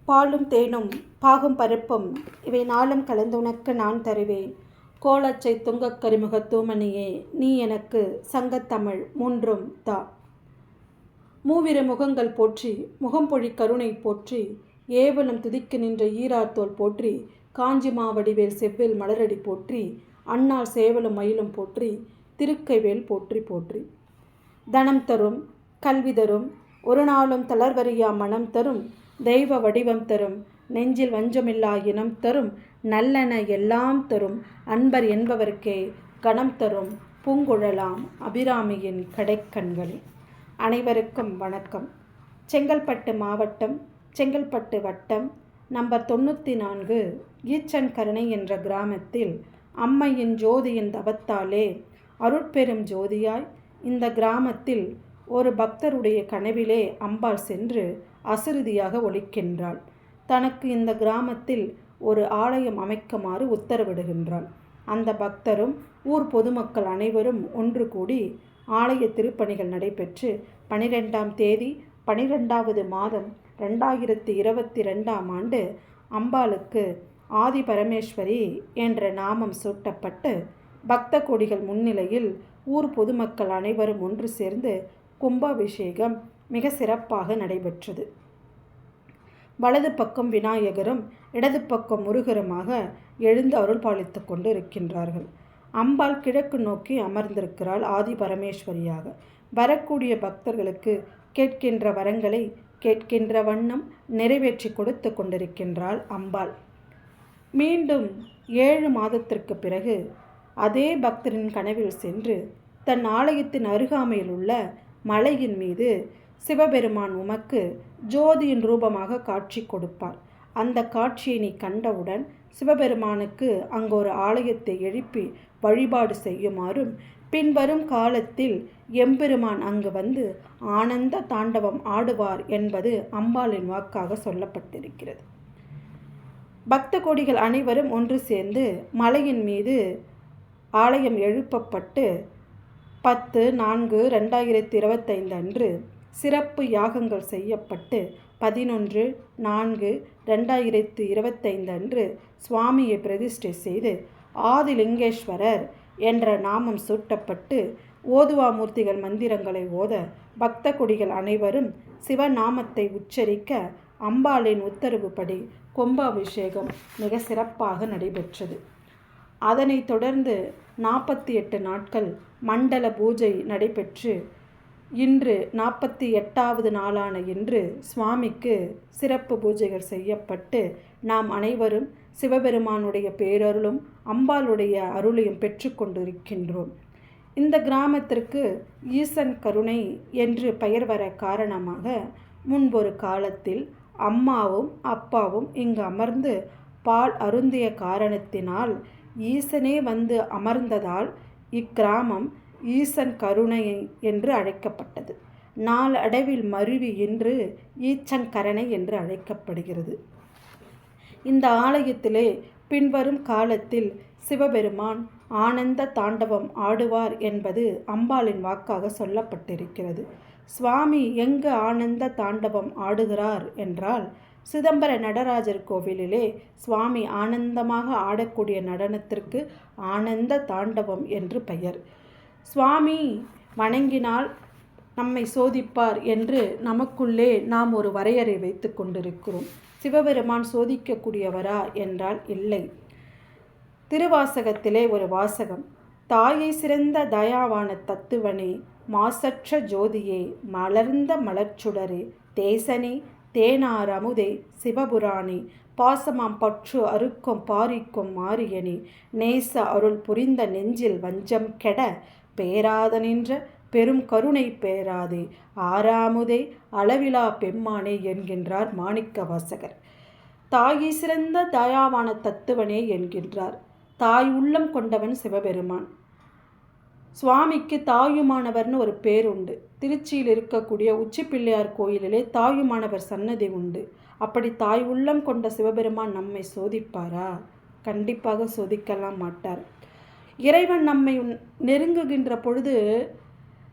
பாலும் தேனும் பாகும் பருப்பும் இவை நாளும் கலந்துனக்கு நான் தருவேன். கோலச்சை துங்கக் கரிமுகத் தூமணியே நீ எனக்கு சங்கத்தமிழ் மூன்றும் தா. மூவிரு முகங்கள் போற்றி முகம்பொழி கருணை போற்றி ஏவலும் துதிக்கு நின்ற ஈராத்தோல் போற்றி காஞ்சி மாவடிவேல் செவ்வேல் மலரடி போற்றி அண்ணால் சேவலும் மயிலும் போற்றி திருக்கைவேல் போற்றி போற்றி. தனம் தரும் கல்வி தரும் ஒரு நாளும் தளர்வறியா மனம் தரும் தெய்வ வடிவம் தரும் நெஞ்சில் வஞ்சமில்லா இனம் தரும் நல்லென எல்லாம் தரும் அன்பர் என்பவர்க்கே கணம் தரும் பூங்குழலாம் அபிராமியின் கடைக்கண்களே. அனைவருக்கும் வணக்கம். செங்கல்பட்டு மாவட்டம் செங்கல்பட்டு வட்டம் நம்பர் 94 ஈச்சன்கரணை என்ற கிராமத்தில் அம்மையின் ஜோதியின் தவத்தாலே அருட்பெரும் ஜோதியாய் இந்த கிராமத்தில் ஒரு பக்தருடைய கனவிலே அம்பாள் சென்று அசுருதியாக ஒலிக்கின்றாள். தனக்கு இந்த கிராமத்தில் ஒரு ஆலயம் அமைக்குமாறு உத்தரவிடுகின்றாள். அந்த பக்தரும் ஊர் பொதுமக்கள் அனைவரும் ஒன்று கூடி ஆலய திருப்பணிகள் நடைபெற்று 12ஆம் தேதி 12வது மாதம் 2022ஆம் ஆண்டு அம்பாளுக்கு ஆதி பரமேஸ்வரி என்ற நாமம் சூட்டப்பட்டு பக்த கோடிகள் முன்னிலையில் ஊர் பொதுமக்கள் அனைவரும் ஒன்று சேர்ந்து கும்பாபிஷேகம் மிக சிறப்பாக நடைபெற்றது. வலது பக்கம் விநாயகரும் இடது பக்கம் முருகருமாக எழுந்து அருள் பாலித்து கொண்டு இருக்கின்றார்கள். அம்பாள் கிழக்கு நோக்கி அமர்ந்திருக்கிறாள் ஆதி பரமேஸ்வரியாக. வரக்கூடிய பக்தர்களுக்கு கேட்கின்ற வரங்களை கேட்கின்ற வண்ணம் நிறைவேற்றி கொடுத்து கொண்டிருக்கின்றாள் அம்பாள். மீண்டும் 7 மாதத்திற்கு பிறகு அதே பக்தரின் கனவில் சென்று தன் ஆலயத்தின் அருகாமையில் உள்ள மலையின் மீது சிவபெருமான் உமக்கு ஜோதியின் ரூபமாக காட்சி கொடுப்பார். அந்த காட்சியை நீ கண்டவுடன் சிவபெருமானுக்கு அங்கு ஒரு ஆலயத்தை எழுப்பி வழிபாடு செய்யுமாறும் பின்வரும் காலத்தில் எம்பெருமான் அங்கு வந்து ஆனந்த தாண்டவம் ஆடுவார் என்பது அம்பாளின் வாக்காக சொல்லப்பட்டிருக்கிறது. பக்த கோடிகள் அனைவரும் ஒன்று சேர்ந்து மலையின் மீது ஆலயம் எழுப்பப்பட்டு 10/4/2025 அன்று சிறப்பு யாகங்கள் செய்யப்பட்டு 11/4/2025 அன்று சுவாமியை பிரதிஷ்டை செய்து ஆதிலிங்கேஸ்வரர் என்ற நாமம் சூட்டப்பட்டு ஓதுவாமூர்த்திகள் மந்திரங்களை ஓத பக்த கொடிகள் அனைவரும் சிவநாமத்தை உச்சரிக்க அம்பாளின் உத்தரவுப்படி கும்பாபிஷேகம் மிக சிறப்பாக நடைபெற்றது. அதனைத் தொடர்ந்து 48 நாட்கள் மண்டல பூஜை நடைபெற்று இன்று 48வது நாளான இன்று சுவாமிக்கு சிறப்பு பூஜைகள் செய்யப்பட்டு நாம் அனைவரும் சிவபெருமானுடைய பேரருளும் அம்பாளுடைய அருளையும் பெற்று கொண்டிருக்கின்றோம். இந்த கிராமத்திற்கு ஈசன் கருணை என்று பெயர் வர காரணமாக முன்பொரு காலத்தில் அம்மாவும் அப்பாவும் இங்கு அமர்ந்து பால் அருந்திய காரணத்தினால் ஈசனே வந்து அமர்ந்ததால் இக்கிராமம் ஈசன் கருணை என்று அழைக்கப்பட்டது. நாளடைவில் மருவி இன்று ஈச்சன்கரணை என்று அழைக்கப்படுகிறது. இந்த ஆலயத்திலே பின்வரும் காலத்தில் சிவபெருமான் ஆனந்த தாண்டவம் ஆடுவார் என்பது அம்பாளின் வாக்காக சொல்லப்பட்டிருக்கிறது. சுவாமி எங்கு ஆனந்த தாண்டவம் ஆடுகிறார் என்றால் சிதம்பர நடராஜர் கோவிலிலே சுவாமி ஆனந்தமாக ஆடக்கூடிய நடனத்திற்கு ஆனந்த தாண்டவம் என்று பெயர். சுவாமி வணங்கினால் நம்மை சோதிப்பார் என்று நமக்குள்ளே நாம் ஒரு வரையறை வைத்து கொண்டிருக்கிறோம். சிவபெருமான் சோதிக்கக்கூடியவரா என்றால் இல்லை. திருவாசகத்திலே ஒரு வாசகம், தாயை சிறந்த தயாவான தத்துவனே மாசற்ற ஜோதியே மலர்ந்த மலர்ச்சுடரே தேசனே தேனார் அமுதே சிவபுராணி பாசமாம் பற்று அறுக்கும் பாரிக்கும் மாரியனே நேச அருள் புரிந்த நெஞ்சில் வஞ்சம் கெட பேராத நின்ற பெரும் கருணை பேராதே ஆறாமுதே அளவிலா பெம்மானே என்கின்றார் மாணிக்க வாசகர். தாயை சிறந்த தயாவான தத்துவனே என்கின்றார். தாய் உள்ளம் கொண்டவன் சிவபெருமான். சுவாமிக்கு தாயுமானவர்னு ஒரு பேர் உண்டு. திருச்சியில் இருக்கக்கூடிய உச்சி பிள்ளையார் கோயிலிலே தாயுமானவர் சன்னதி உண்டு. அப்படி தாய் உள்ளம் கொண்ட சிவபெருமான் நம்மை சோதிப்பாரா? கண்டிப்பாக சோதிக்கலாம் மாட்டார். இறைவன் நம்மை நெருங்குகின்ற பொழுது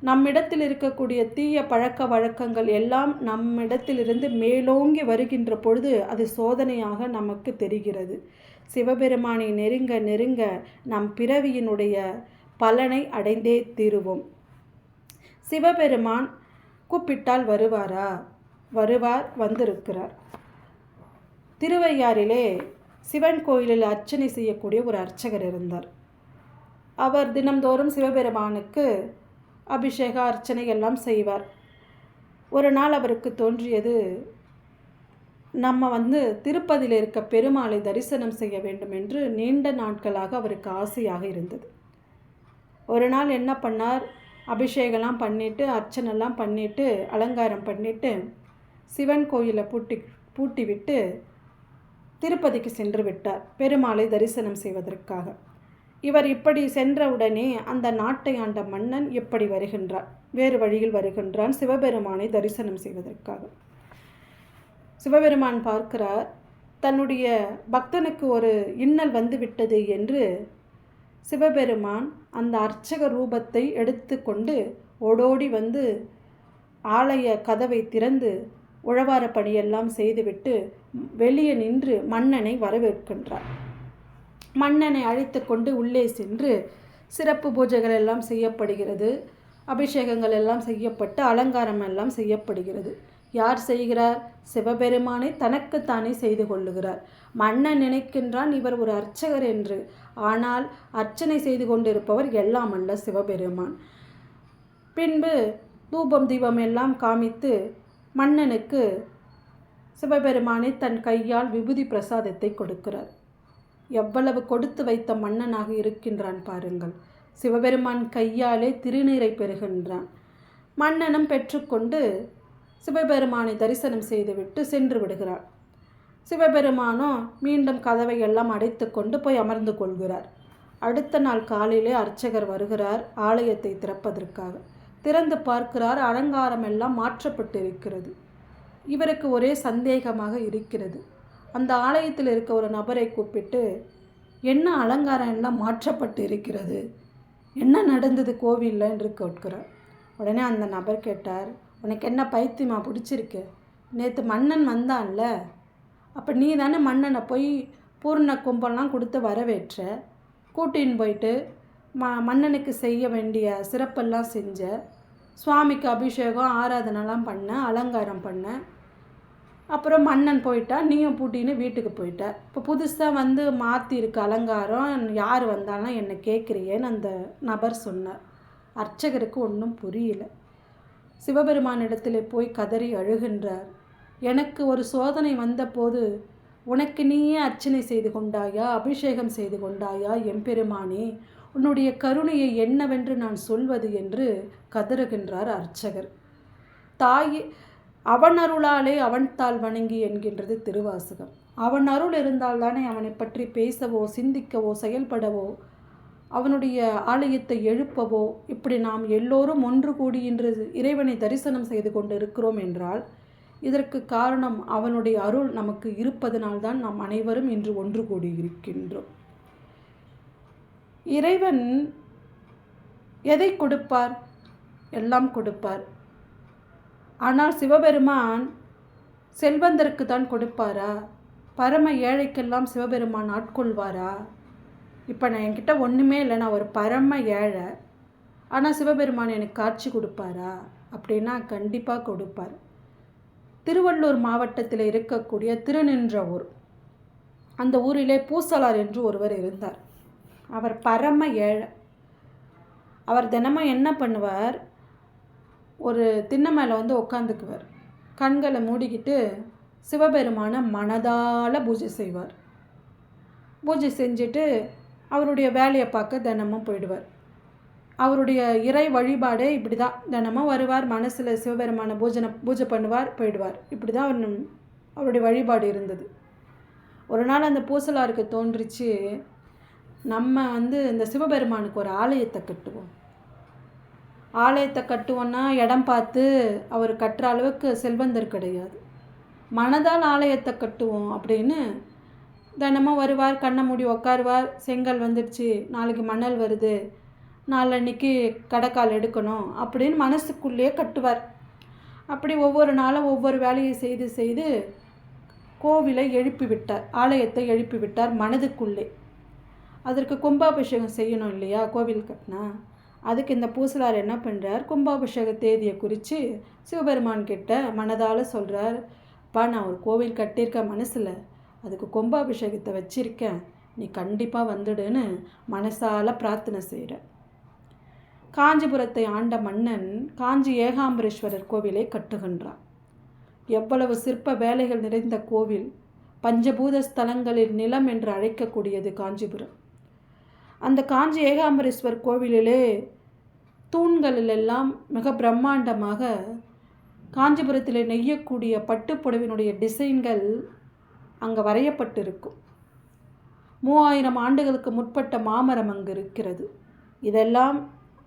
நம்மிடத்தில் இருக்கக்கூடிய தீய பழக்க வழக்கங்கள் எல்லாம் நம்மிடத்திலிருந்து மேலோங்கி வருகின்ற பொழுது அது சோதனையாக நமக்கு தெரிகிறது. சிவபெருமானை நெருங்க நெருங்க நம் பிறவியினுடைய பலனை அடைந்தே தீருவோம். சிவபெருமான் கூப்பிட்டால் வருவாரா? வருவார், வந்திருக்கிறார். திருவையாறிலே சிவன் கோயிலில் அர்ச்சனை செய்யக்கூடிய ஒரு அர்ச்சகர் இருந்தார். அவர் தினம்தோறும் சிவபெருமானுக்கு அபிஷேக அர்ச்சனை எல்லாம் செய்வார். ஒரு நாள் அவருக்கு தோன்றியது, நம்ம திருப்பதியில் இருக்க பெருமாளை தரிசனம் செய்ய வேண்டும் என்று நீண்ட நாட்களாக அவருக்கு ஆசையாக இருந்தது. ஒரு நாள் என்ன பண்ணார், அபிஷேகம்லாம் பண்ணிவிட்டு அர்ச்சனைலாம் பண்ணிவிட்டு அலங்காரம் பண்ணிவிட்டு சிவன் கோயிலை பூட்டி விட்டு திருப்பதிக்கு சென்று விட்டார் பெருமாளை தரிசனம் செய்வதற்காக. இவர் இப்படி சென்றவுடனே அந்த நாட்டை ஆண்ட மன்னன் எப்படி வருகின்றார், வேறு வழியில் வருகின்றான் சிவபெருமானை தரிசனம் செய்வதற்காக. சிவபெருமான் பார்க்கிறார், தன்னுடைய பக்தனுக்கு ஒரு இன்னல் வந்துவிட்டது என்று சிவபெருமான் அந்த அர்ச்சக ரூபத்தை எடுத்து கொண்டு ஓடோடி ஆலய கதவை திறந்து உழவார பணியெல்லாம் செய்துவிட்டு வெளியே நின்று மன்னனை வரவேற்கின்றார். மன்னனை அழைத்து கொண்டு உள்ளே சென்று சிறப்பு பூஜைகள் எல்லாம் செய்யப்படுகிறது. அபிஷேகங்கள் எல்லாம் செய்யப்பட்டு அலங்காரம் எல்லாம் செய்யப்படுகிறது. யார் செய்கிறார்? சிவபெருமானை தனக்குத்தானே செய்து கொள்ளுகிறார். மன்னன் நினைக்கின்றான் இவர் ஒரு அர்ச்சகர் என்று. ஆனால் அர்ச்சனை செய்து கொண்டிருப்பவர் எல்லாம் அல்ல சிவபெருமான். பின்பு தூபம் தீபம் எல்லாம் காமித்து மன்னனுக்கு சிவபெருமானை தன் கையால் விபூதி பிரசாதத்தை கொடுக்கிறார். எவ்வளவு கொடுத்து வைத்த மன்னனாக இருக்கின்றான் பாருங்கள். சிவபெருமான் கையாலே திருநீரை பெறுகின்றான். மன்னனும் பெற்றுக்கொண்டு சிவபெருமானை தரிசனம் செய்துவிட்டு சென்று விடுகிறார். சிவபெருமானோ மீண்டும் கதவை எல்லாம் அடைத்து கொண்டு போய் அமர்ந்து கொள்கிறார். அடுத்த நாள் காலையிலே அர்ச்சகர் வருகிறார் ஆலயத்தை திறப்பதற்காக. திறந்து பார்க்கிறார், அலங்காரம் எல்லாம் மாற்றப்பட்டு இருக்கிறது. இவருக்கு ஒரே சந்தேகமாக இருக்கிறது. அந்த ஆலயத்தில் இருக்க ஒரு நபரை கூப்பிட்டு, என்ன அலங்காரம் எல்லாம் மாற்றப்பட்டு இருக்கிறது, என்ன நடந்தது கோவிலில் என்று கேட்கிறார். உடனே அந்த நபர் கேட்டார், உனக்கு என்ன பைத்தியமா பிடிச்சிருக்கு? நேற்று மன்னன் வந்தான்ல, அப்போ நீ தானே மன்னனை போய் பூர்ண கும்பம்லாம் கொடுத்து வரவேற்ற, கூட்டின்னு போயிட்டு மன்னனுக்கு செய்ய வேண்டிய சிறப்பெல்லாம் செஞ்ச, சுவாமிக்கு அபிஷேகம் ஆராதனைலாம் பண்ண, அலங்காரம் பண்ண. அப்புறம் மன்னன் போயிட்டா, நீயும் பூட்டின்னு வீட்டுக்கு போயிட்ட. இப்போ புதுசாக மாற்றி இருக்க அலங்காரம், யார் வந்தாலும் என்னை கேட்குறியேன்னு அந்த நபர் சொன்னார். அர்ச்சகருக்கு ஒன்றும் புரியல. சிவபெருமானிடத்தில் போய் கதறி அழுகின்றார். எனக்கு ஒரு சோதனை வந்தபோது உனக்கு நீயே அர்ச்சனை செய்து கொண்டாயா, அபிஷேகம் செய்து கொண்டாயா எம்பெருமானே, உன்னுடைய கருணையை என்னவென்று நான் சொல்வது என்று கதறுகின்றார் அர்ச்சகர். தாய் அவன் அருளாலே அவன் தாள் வணங்கி என்கின்றது திருவாசகம். அவன் அருள் இருந்தால்தானே அவனை பற்றி பேசவோ சிந்திக்கவோ செயல்படவோ அவனுடைய ஆலயத்தை எழுப்பவோ இப்படி நாம் எல்லோரும் ஒன்று கூடி இன்று இறைவனை தரிசனம் செய்து கொண்டு இருக்கிறோம் என்றால் இதற்கு காரணம் அவனுடைய அருள் நமக்கு இருப்பதனால்தான் நாம் அனைவரும் இன்று ஒன்று கூடி இருக்கின்றோம். இறைவன் எதை கொடுப்பார்? எல்லாம் கொடுப்பார். ஆனால் சிவபெருமான் செல்வந்தருக்கு தான் கொடுப்பாரா? பரம ஏழைக்கெல்லாம் சிவபெருமான் ஆட்கொள்வாரா? இப்போ நான் என்கிட்ட ஒன்றுமே இல்லை, நான் ஒரு பரம ஏழை, ஆனால் சிவபெருமான் எனக்கு காட்சி கொடுப்பாரா அப்படின்னா கண்டிப்பாக கொடுப்பார். திருவள்ளூர் மாவட்டத்தில் இருக்கக்கூடிய திருநின்றவூர், அந்த ஊரிலே பூசலார் என்று ஒருவர் இருந்தார். அவர் பரம ஏழை. அவர் தினமும் என்ன பண்ணுவார், ஒரு திண்ணை மேலே உட்காந்துக்குவார், கண்களை மூடிக்கிட்டு சிவபெருமான மனதால் பூஜை செய்வார். பூஜை செஞ்சுட்டு அவருடைய வேலையை பார்க்க தினமும் போயிடுவார். அவருடைய இறை வழிபாடே இப்படி தான். தினமும் வருவார், மனசில் சிவபெருமான பூஜை பண்ணுவார், போயிடுவார். இப்படி தான் அவருடைய வழிபாடு இருந்தது. ஒரு நாள் அந்த பூசலாருக்கு தோன்றிச்சு, நம்ம இந்த சிவபெருமானுக்கு ஒரு ஆலயத்தை கட்டுவோம். ஆலயத்தை கட்டுவோன்னா இடம் பார்த்து அவர் கட்டுற அளவுக்கு செல்வந்தர் கிடையாது, மனதால் ஆலயத்தை கட்டுவோம் அப்படின்னு தினமும் வருவார், கண்ணை மூடி உட்காருவார். செங்கல் வந்துடுச்சு, நாளைக்கு மணல் வருது, நாளன்னைக்கு கடைக்கால் எடுக்கணும் அப்படின்னு மனசுக்குள்ளேயே கட்டுவார். அப்படி ஒவ்வொரு நாளும் ஒவ்வொரு வேலையை செய்து செய்து கோவிலை எழுப்பி விட்டார், ஆலயத்தை எழுப்பி விட்டார் மனதுக்குள்ளே. அதற்கு கும்பாபிஷேகம் செய்யணும் இல்லையா கோவில் கட்டினா. அதுக்கு இந்த பூசலார் என்ன பண்ணுறார், கும்பாபிஷேக தேதியை குறித்து சிவபெருமான் கிட்ட மனதால் சொல்கிறார், அப்பா நான் ஒரு கோவில் கட்டியிருக்கேன் மனசில், அதுக்கு கும்பாபிஷேகத்தை வச்சிருக்கேன், நீ கண்டிப்பாக வந்துடுன்னு மனசால் பிரார்த்தனை செய்கிற. காஞ்சிபுரத்தை ஆண்ட மன்னன் காஞ்சி ஏகாம்பரேஸ்வரர் கோவிலை கட்டுகின்றான். எவ்வளவு சிற்ப வேலைகள் நிறைந்த கோவில், பஞ்சபூத ஸ்தலங்களில் நிலம் என்று அழைக்கக்கூடியது காஞ்சிபுரம். அந்த காஞ்சி ஏகாம்பரேஸ்வர் கோவிலிலே தூண்களிலெல்லாம் மிக பிரம்மாண்டமாக காஞ்சிபுரத்தில் நெய்யக்கூடிய பட்டுப்புடவினுடைய டிசைன்கள் அங்கே வரையப்பட்டிருக்கும். 3000 ஆண்டுகளுக்கு முற்பட்ட மாமரம் அங்கு இருக்கிறது. இதெல்லாம்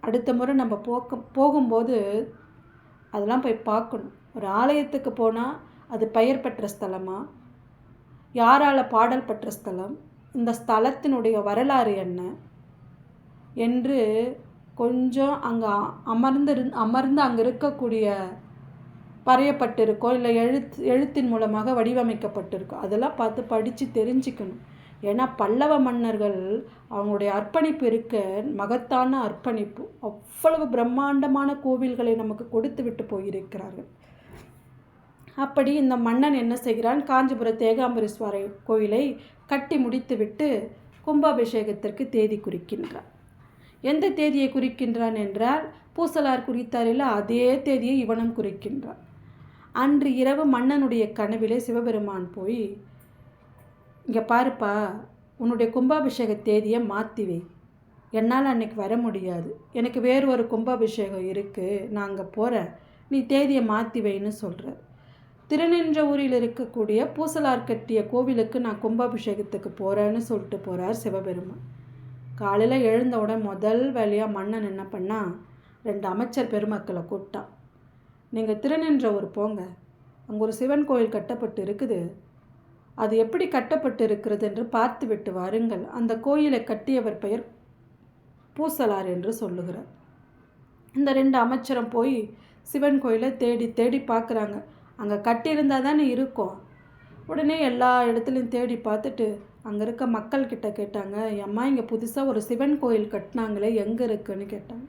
அடுத்த முறை நம்ம போகும்போது அதெல்லாம் போய் பார்க்கணும். ஒரு ஆலயத்துக்கு போனால் அது பெயர் பெற்ற ஸ்தலமா, யாரால் பாடல் பெற்ற ஸ்தலம், இந்த ஸ்தலத்தினுடைய வரலாறு என்ன என்று கொஞ்சம் அங்கே அமர்ந்து அங்கே இருக்கக்கூடிய வரையப்பட்டிருக்கோம், இல்லை எழுத்தின் மூலமாக வடிவமைக்கப்பட்டிருக்கோம், அதெல்லாம் பார்த்து படித்து தெரிஞ்சுக்கணும். ஏன்னா பல்லவ மன்னர்கள் அவங்களுடைய அர்ப்பணிப்பு இருக்க மகத்தான அர்ப்பணிப்பு. அவ்வளவு பிரம்மாண்டமான கோவில்களை நமக்கு கொடுத்து விட்டு போயிருக்கிறார்கள். அப்படி இந்த மன்னன் என்ன செய்கிறான், காஞ்சிபுரத்து ஏகாம்பரேஸ்வரர் கோவிலை கட்டி முடித்துவிட்டு கும்பாபிஷேகத்திற்கு தேதி குறிக்கின்றான். எந்த தேதியை குறிக்கின்றான் என்றால், பூசலார் குறித்தாரில் அதே தேதியை இவனும் குறிக்கின்றான். அன்று இரவு மன்னனுடைய கனவிலே சிவபெருமான் போய், இங்கே பாருப்பா, உன்னுடைய கும்பாபிஷேக தேதியை மாற்றி வை, என்னால் அன்னைக்கு வர முடியாது, எனக்கு வேறு ஒரு கும்பாபிஷேகம் இருக்குது, நான் அங்கே போகிறேன், நீ தேதியை மாற்றி வைன்னு சொல்கிறார். திருநின்றவூரில் இருக்கக்கூடிய பூசலார் கட்டிய கோவிலுக்கு நான் கும்பாபிஷேகத்துக்கு போகிறேன்னு சொல்லிட்டு போகிறார் சிவபெருமான். காலையில் எழுந்தவுடன் முதல் வேலையாக மன்னன் என்ன பண்ணால், 2 அமைச்சர் பெருமக்களை கூப்பிட்டான். நீங்கள் திருநின்றவூர் போங்க, அங்கே ஒரு சிவன் கோயில் கட்டப்பட்டு இருக்குது, அது எப்படி கட்டப்பட்டு இருக்கிறது என்று பார்த்து விட்டு வாருங்கள், அந்த கோயிலை கட்டியவர் பெயர் பூசலார் என்று சொல்லுகிறார். இந்த 2 அமைச்சரும் போய் சிவன் கோயிலை தேடி தேடி பார்க்குறாங்க. அங்கே கட்டியிருந்தால் தானே இருக்கும். உடனே எல்லா இடத்துலையும் தேடி பார்த்துட்டு அங்கே இருக்க மக்கள்கிட்ட கேட்டாங்க, அம்மா இங்கே புதுசாக ஒரு சிவன் கோயில் கட்டினாங்களே, எங்கே இருக்குன்னு கேட்டாங்க.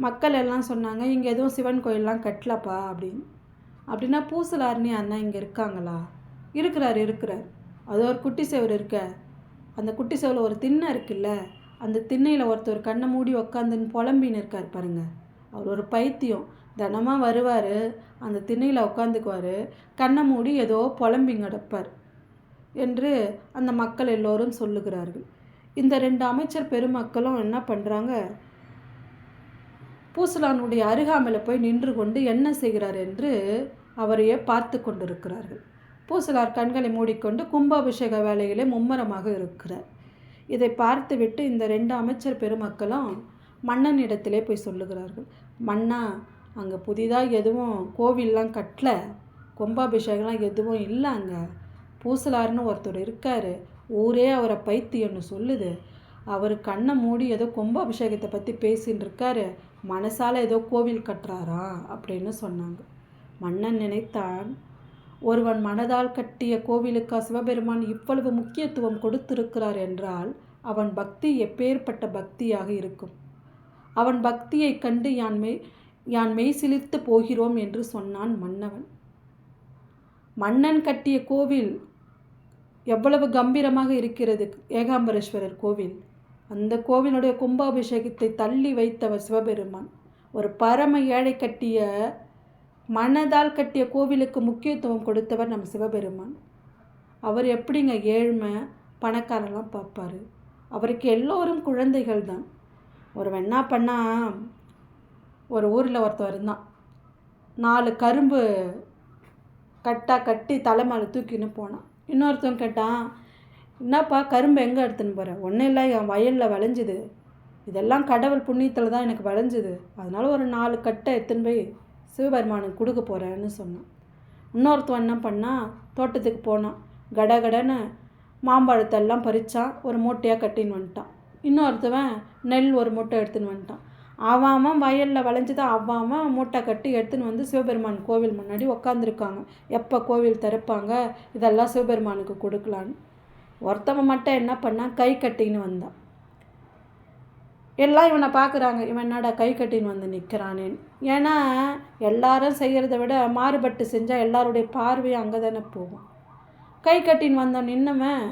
மக்கள் எல்லாம் சொன்னாங்க, இங்கே எதுவும் சிவன் கோயிலெலாம் கட்டலப்பா அப்படின்னு. அப்படின்னா பூசலார்னி அண்ணா இங்கே இருக்காங்களா? இருக்கிறார். அது ஒரு குட்டி செவர் இருக்க, அந்த குட்டி செவரில் ஒரு திண்ணை இருக்குல்ல, அந்த திண்ணையில் ஒருத்தர் கண்ணை மூடி உக்காந்துன்னு புலம்பின்னு இருக்கார் பாருங்கள். அவர் ஒரு பைத்தியம், தினமாக வருவார், அந்த திண்ணையில் உட்காந்துக்குவார், கண்ணை மூடி ஏதோ புலம்பிங்க கிடப்பார் என்று அந்த மக்கள் எல்லோரும் சொல்லுகிறார்கள். இந்த 2 அமைச்சர் பெருமக்களும் என்ன பண்ணுறாங்க, பூசலானுடைய அருகாமையில் போய் நின்று கொண்டு என்ன செய்கிறார் என்று அவரையே பார்த்து கொண்டிருக்கிறார்கள். பூசலார் கண்களை மூடிக்கொண்டு கும்பாபிஷேக வேலையிலே மும்முரமாக இருக்கிறார். இதை பார்த்துவிட்டு இந்த 2 அமைச்சர் பெருமக்களும் மன்னனிடத்திலே போய் சொல்லுகிறார்கள், மன்னா அங்கே புதிதாக எதுவும் கோவில்லாம் கட்டல, கும்பாபிஷேகம்லாம் எதுவும் இல்லை, அங்கே பூசலார்னு ஒருத்தர் இருக்கார், ஊரே அவரை பைத்தியம்னு சொல்லுது, அவர் கண்ணை மூடி ஏதோ கும்பாபிஷேகத்தை பற்றி பேசின்னு இருக்காரு, மனசால் ஏதோ கோவில் கட்டுறாரா அப்படின்னு சொன்னாங்க. மன்னன் நினைத்தான், ஒருவன் மனதால் கட்டிய கோவிலுக்கா சிவபெருமான் இவ்வளவு முக்கியத்துவம் கொடுத்திருக்கிறார் என்றால் அவன் பக்தி எப்பேற்பட்ட பக்தியாக இருக்கும். அவன் பக்தியை கண்டு யான் மெய் சிலிர்த்து போகிறோம் என்று சொன்னான் மன்னவன். மன்னன் கட்டிய கோவில் எவ்வளவு கம்பீரமாக இருக்கிறது, ஏகாம்பரேஸ்வரர் கோவில். அந்த கோவிலுடைய கும்பாபிஷேகத்தை தள்ளி வைத்தவர் சிவபெருமான். ஒரு பரம ஏழை கட்டிய மனதால் கட்டிய கோவிலுக்கு முக்கியத்துவம் கொடுத்தவர் நம் சிவபெருமான். அவர் எப்படிங்க ஏழ்மை பணக்காரெல்லாம் பார்ப்பார், அவருக்கு எல்லோரும் குழந்தைகள் தான். ஒரு என்ன பண்ணால், ஒரு ஊரில் ஒருத்தர் இருந்தான், 4 கரும்பு கட்டி தலை மேலே தூக்கின்னு போனான். இன்னொருத்தவன் கேட்டான், என்னப்பா கரும்பு எங்கே எடுத்துன்னு போகிறேன்? ஒன்றும் இல்லை, என் வயலில் விளைஞ்சிது, இதெல்லாம் கடவுள் புண்ணியத்தில் தான் எனக்கு விளைஞ்சிது, அதனால் ஒரு 4 கட்டை எடுத்துன்னு போய் சிவபெருமானுக்கு கொடுக்க போகிறேன்னு சொன்னான். இன்னொருத்தவன் என்ன பண்ணால், தோட்டத்துக்கு போனான், கடகடன்னு மாம்பழத்தெல்லாம் பறித்தான், ஒரு மூட்டையாக கட்டின்னு வந்துட்டான். இன்னொருத்தவன் நெல் ஒரு மூட்டை எடுத்துன்னு வந்துட்டான். அவன் வயலில் விளைஞ்சதை அவன் மூட்டை கட்டி எடுத்துன்னு வந்து சிவபெருமான் கோவில் முன்னாடி உக்காந்துருக்காங்க. எப்போ கோவில் திறப்பாங்க, இதெல்லாம் சிவபெருமானுக்கு கொடுக்கலான்னு. ஒருத்தவன் மட்டும் என்ன பண்ணான், கை கட்டின்னு வந்தான். எல்லாம் இவனை பார்க்குறாங்க, இவன் என்னடா கை கட்டின்னு வந்து நிற்கிறானேன்னு. ஏன்னா எல்லாரும் செய்கிறத விட மாறுபட்டு செஞ்சால் எல்லாருடைய பார்வையும் அங்கே தானே போகும். கை கட்டின்னு வந்தான் நின்னவன்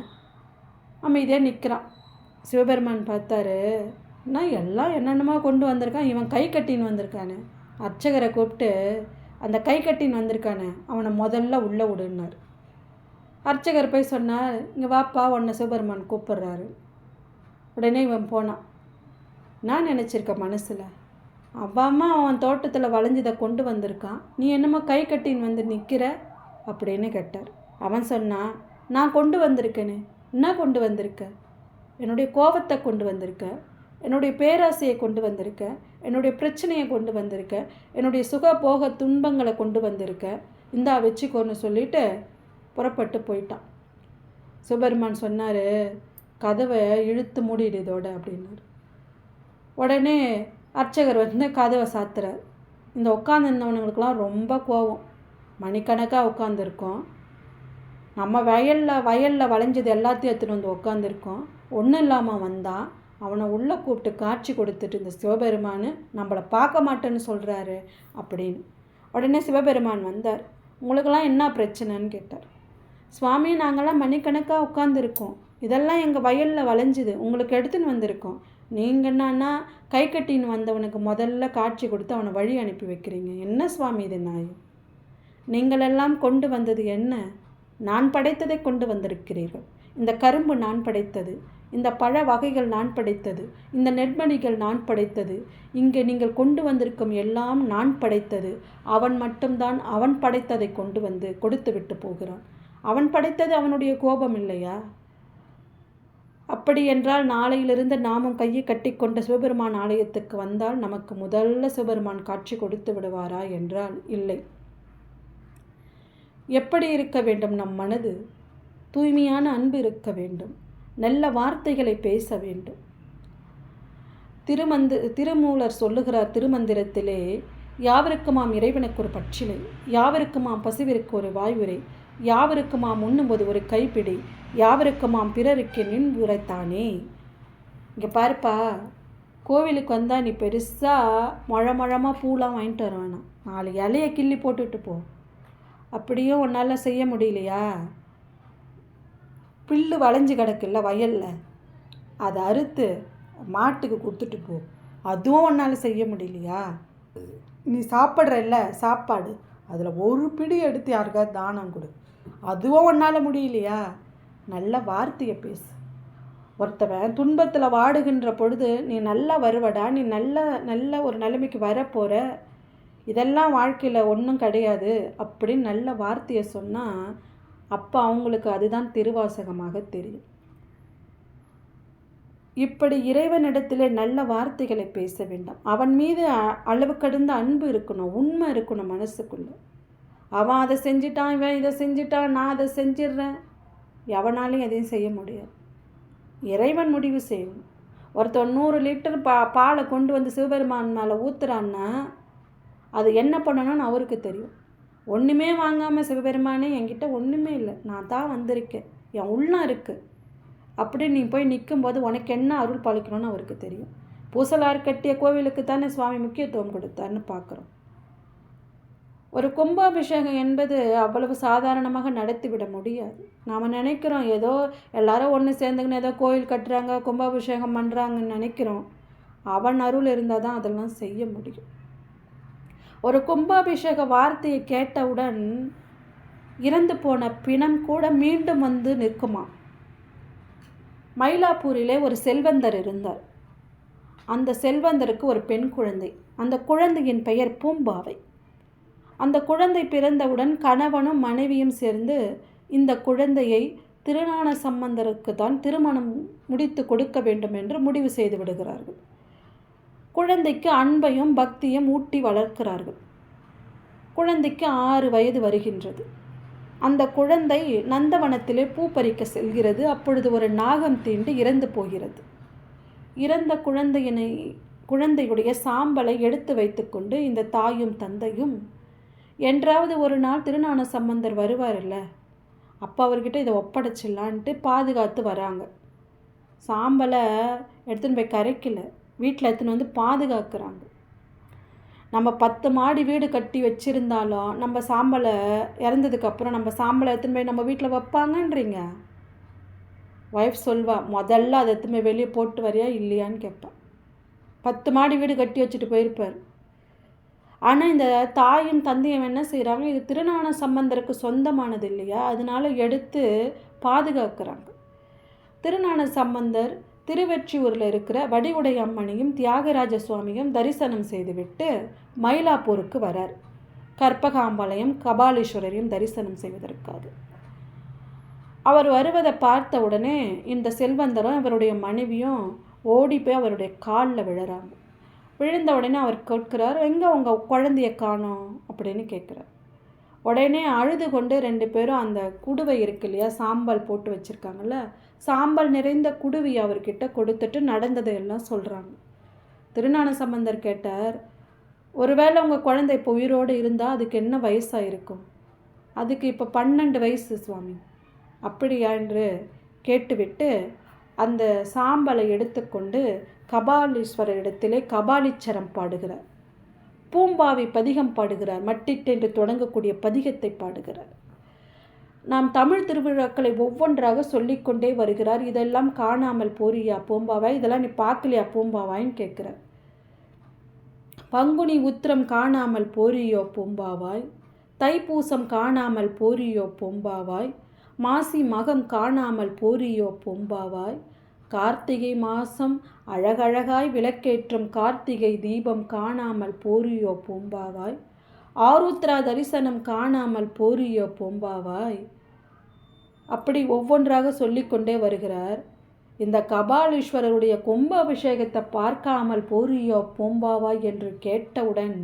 அமைதியாக நிற்கிறான். சிவபெருமான் பார்த்தாரு, நான் எல்லாம் என்னென்னமோ கொண்டு வந்திருக்கான், இவன் கை கட்டின்னு வந்திருக்கானே. அர்ச்சகரை கூப்பிட்டு, அந்த கை கட்டின்னு வந்திருக்கானே அவனை முதல்ல உள்ளே விடுனார். அர்ச்சகர் போய் சொன்னார், இங்கே வாப்பா, உன்னை சிவபெருமான் கூப்பிட்றாரு. உடனே இவன் போனான். நான் நினச்சிருக்கேன் மனசில், அம்மா அவன் தோட்டத்தில் வளைஞ்சதை கொண்டு வந்திருக்கான், நீ என்னமோ கை கட்டின்னு வந்து நிற்கிற அப்படின்னு கேட்டார். அவன் சொன்னான், நான் கொண்டு வந்திருக்கேனே. என்ன கொண்டு வந்திருக்க? என்னுடைய கோபத்தை கொண்டு வந்திருக்க, என்னுடைய பேராசையை கொண்டு வந்திருக்க, என்னுடைய பிரச்சனையை கொண்டு வந்திருக்க, என்னுடைய சுக போக துன்பங்களை கொண்டு வந்திருக்க, இந்தா வச்சுக்கோன்னு சொல்லிட்டு புறப்பட்டு போயிட்டான். சிவபெருமான் சொன்னார், கதவை இழுத்து மூடிடு இதோட அப்படின்னாரு. உடனே அர்ச்சகர் வந்து கதவை சாத்துறார். இந்த உட்காந்துருந்தவனுங்களுக்கெல்லாம் ரொம்ப கோவம். மணிக்கணக்காக உட்காந்துருக்கோம், நம்ம வயலில் வளைஞ்சது எல்லாத்தையும் எடுத்துகிட்டு வந்து உட்காந்துருக்கோம், ஒன்றும் இல்லாமல் வந்தான், அவனை உள்ளே கூப்பிட்டு காட்சி கொடுத்துட்டு இந்த சிவபெருமான் நம்மளை பார்க்க மாட்டேன்னு சொல்கிறாரு அப்படின்னு. உடனே சிவபெருமான் வந்தார். உங்களுக்கெல்லாம் என்ன பிரச்சனைன்னு கேட்டார். சுவாமி, நாங்கள்லாம் மணிக்கணக்காக உட்காந்துருக்கோம், இதெல்லாம் எங்கள் வயலில் வளைஞ்சுது, உங்களுக்கு எடுத்துன்னு வந்திருக்கோம். நீங்கள் என்னன்னா கை கட்டின்னு வந்தவனுக்கு முதல்ல காட்சி கொடுத்து அவனை வழி அனுப்பி வைக்கிறீங்க. என்ன சுவாமி இது நியாயம்? நீங்களெல்லாம் கொண்டு வந்தது என்ன? நான் படைத்ததை கொண்டு வந்திருக்கிறீர்கள். இந்த கரும்பு நான் படைத்தது, இந்த பழ வகைகள் நான் படைத்தது, இந்த நெற்மணிகள் நான் படைத்தது, இங்கே நீங்கள் கொண்டு வந்திருக்கும் எல்லாம் நான் படைத்தது. அவன் மட்டும்தான் அவன் படைத்ததை கொண்டு வந்து கொடுத்து விட்டு போகிறான். அவன் படைத்தது அவனுடைய கோபம் இல்லையா? அப்படி என்றால் நாளையிலிருந்து நாமும் கையை கட்டி கொண்ட சிவபெருமான் ஆலயத்துக்கு வந்தால் நமக்கு முதல்ல சிவபெருமான் காட்சி கொடுத்து விடுவாரா என்றால் இல்லை. எப்படி இருக்க வேண்டும் நம் மனது? தூய்மையான அன்பு இருக்க வேண்டும், நல்ல வார்த்தைகளை பேச வேண்டும். திருமூலர் சொல்லுகிறார் திருமந்திரத்திலே, யாவருக்குமாம் இறைவனுக்கு ஒரு பச்சிலை, யாவருக்குமாம் பசுவிற்கு ஒரு வாயுரை, யாவருக்குமாம் உண்ணும்போது ஒரு கைப்பிடி, யாவருக்குமாம் பிறருக்கு நின் உரைத்தானே. இங்கே பாருப்பா, கோவிலுக்கு வந்தால் நீ பெருசாக முழமாக பூலாம் வாங்கிட்டு வர வேணாம், 4 இலையை கிள்ளி போட்டுட்டு போ. அப்படியும் உன்னால் செய்ய முடியலையா? புல்லு வளைஞ்சு கிடக்குல்ல வயலில், அதை அறுத்து மாட்டுக்கு கொடுத்துட்டு போ. அதுவும் உன்னால் செய்ய முடியலையா? நீ சாப்பிட்றல்ல சாப்பாடு, அதில் ஒரு பிடி எடுத்து யாருக்காவது தானம் கொடு. அதுவும் உன்னால் முடியலையா? நல்ல வார்த்தையை பேசு. ஒருத்தவன் துன்பத்தில் வாடுகின்ற பொழுது நீ நல்லா வருவடா, நீ நல்ல ஒரு நிலைமைக்கு வரப்போகிற, இதெல்லாம் வாழ்க்கையில் ஒன்றும் கிடையாது அப்படின்னு நல்ல வார்த்தையை சொன்னால் அப்போ அவங்களுக்கு அதுதான் திருவாசகமாக தெரியும். இப்படி இறைவனிடத்திலே நல்ல வார்த்தைகளை பேச வேண்டும். அவன் மீது அளவு கடந்த அன்பு இருக்கணும், உண்மை இருக்கணும் மனசுக்குள்ளே. அவன் அதை செஞ்சிட்டான், இவன் இதை செஞ்சிட்டான், நான் அதை செஞ்சிடுறேன், எவனாலையும் எதையும் செய்ய முடியாது. இறைவன் முடிவு செய்யணும். ஒருத்தர் 100 லிட்டர் பாலை கொண்டு வந்து சிவபெருமான் மேலே ஊற்றுறான்னா அது என்ன பண்ணணும்னு அவருக்கு தெரியும். ஒன்றுமே வாங்காமல் சிவபெருமானே என்கிட்ட ஒன்றுமே இல்லை, நான் தான் வந்திருக்கேன், என் உள்ளம் இருக்குது அப்படி நீ போய் நிற்கும்போது உனக்கு என்ன அருள் பாலிக்கணும்னு அவருக்கு தெரியும். பூசலார் கட்டிய கோவிலுக்கு தானே சுவாமி முக்கியத்துவம் கொடுத்தாருன்னு பார்க்குறோம். ஒரு கும்பாபிஷேகம் என்பது அவ்வளவு சாதாரணமாக நடத்திவிட முடியாது. நாம் நினைக்கிறோம் ஏதோ எல்லாரும் ஒன்று சேர்ந்துக்கின்னு ஏதோ கோயில் கட்டுறாங்க, கும்பாபிஷேகம் பண்ணுறாங்கன்னு நினைக்கிறோம். அவன் அருள் இருந்தால் தான் அதெல்லாம் செய்ய முடியும். ஒரு கும்பாபிஷேக வார்த்தையை கேட்டவுடன் இறந்து போன பிணம் கூட மீண்டும் வந்து நிற்குமா. மயிலாப்பூரிலே ஒரு செல்வந்தர் இருந்தார். அந்த செல்வந்தருக்கு ஒரு பெண் குழந்தை. அந்த குழந்தையின் பெயர் பூம்பாவை. அந்த குழந்தை பிறந்தவுடன் கணவனும் மனைவியும் சேர்ந்து இந்த குழந்தையை திருஞான சம்பந்தருக்கு தான் திருமணம் முடித்து கொடுக்க வேண்டும் என்று முடிவு செய்து விடுகிறார்கள். குழந்தைக்கு அன்பையும் பக்தியும் ஊட்டி வளர்க்கிறார்கள். குழந்தைக்கு 6 வயது வருகின்றது. அந்த குழந்தை நந்தவனத்திலே பூ பறிக்க செல்கிறது. அப்பொழுது ஒரு நாகம் தீண்டு இறந்து போகிறது. இறந்த குழந்தையுடைய சாம்பலை எடுத்து வைத்துக்கொண்டு இந்த தாயும் தந்தையும் என்றாவது ஒரு நாள் திருஞான சம்பந்தர் வருவார்ல, அப்போ அவர்கிட்ட இதை ஒப்படைச்சிடலான்ட்டு பாதுகாத்து வராங்க. சாம்பலை எடுத்துன்னு போய் கரைக்கல, வீட்டில் எடுத்துன்னு வந்து பாதுகாக்கிறாங்க. நம்ம 10 மாடி வீடு கட்டி வச்சுருந்தாலும் நம்ம சாம்பலை இறந்ததுக்கப்புறம் நம்ம சாம்பலை எடுத்துன்னு போய் நம்ம வீட்டில் வைப்பாங்கன்றீங்க. ஒய்ஃப் சொல்வா, முதல்ல அதை எடுத்துன்னு போய் வெளியே போட்டு வரியா இல்லையான்னு கேட்பான். 10 மாடி வீடு கட்டி வச்சுட்டு போயிருப்பார். ஆனால் இந்த தாயும் தந்தையும் என்ன செய்கிறாங்க, இது திருஞான சம்பந்தருக்கு சொந்தமானது இல்லையா, அதனால எடுத்து பாதுகாக்கிறாங்க. திருஞான சம்பந்தர் திருவெற்றியூரில் இருக்கிற வடிவுடை அம்மனையும் தியாகராஜ சுவாமியும் தரிசனம் செய்துவிட்டு மயிலாப்பூருக்கு வரார். கற்பகாம்பாளையம் கபாலீஸ்வரரையும் தரிசனம் செய்வதற்காக. அவர் வருவதை பார்த்த உடனே இந்த செல்வந்தரும் அவருடைய மனைவியும் ஓடி போய் அவருடைய காலில் விழுறாங்க. விழுந்த உடனே அவர் கேட்கிறார், எங்கே உங்கள் குழந்தைய காணோம் அப்படின்னு கேட்குறார். உடனே அழுது கொண்டு 2 பேரும் அந்த குடுவை இருக்கு இல்லையா, சாம்பல் போட்டு வச்சுருக்காங்கல்ல, சாம்பல் நிறைந்த குடுவை அவர்கிட்ட கொடுத்துட்டு நடந்ததை எல்லாம் சொல்கிறாங்க. திருஞான சம்பந்தர் கேட்டார், ஒருவேளை உங்கள் குழந்தை இப்போ உயிரோடு இருந்தால் அதுக்கு என்ன வயசாக இருக்கும்? அதுக்கு இப்போ 12 வயசு சுவாமி. அப்படியா என்று கேட்டுவிட்டு அந்த சாம்பலை எடுத்துக்கொண்டு கபாலீஸ்வரரிடத்திலே கபாலீச்சரம் பாடுகிறார். பூம்பாவை பதிகம் பாடுகிறார். மட்டிட்டென்று தொடங்கக்கூடிய பதிகத்தை பாடுகிறார். நாம் தமிழ் திருவிழாக்களை ஒவ்வொன்றாக சொல்லிக்கொண்டே வருகிறார். இதெல்லாம் காணாமல் போறியா பூம்பாவாய், இதெல்லாம் நீ பார்க்கலையா பூம்பாவாயின்னு கேட்குறார். பங்குனி உத்திரம் காணாமல் போறியோ பூம்பாவாய், தைப்பூசம் காணாமல் போறியோ பூம்பாவாய், மாசி மகம் காணாமல் போறியோ பூம்பாவாய், கார்த்திகை மாசம் அழகழகாய் விளக்கேற்றும் கார்த்திகை தீபம் காணாமல் போறியோ பூம்பாவாய், ஆருத்ரா தரிசனம் காணாமல் போறியோ பூம்பாவாய். அப்படி ஒவ்வொன்றாக சொல்லிக்கொண்டே வருகிறார். இந்த கபாலீஸ்வரருடைய கும்பாபிஷேகத்தை பார்க்காமல் போறியோ பூம்பாவாய் என்று கேட்டவுடன்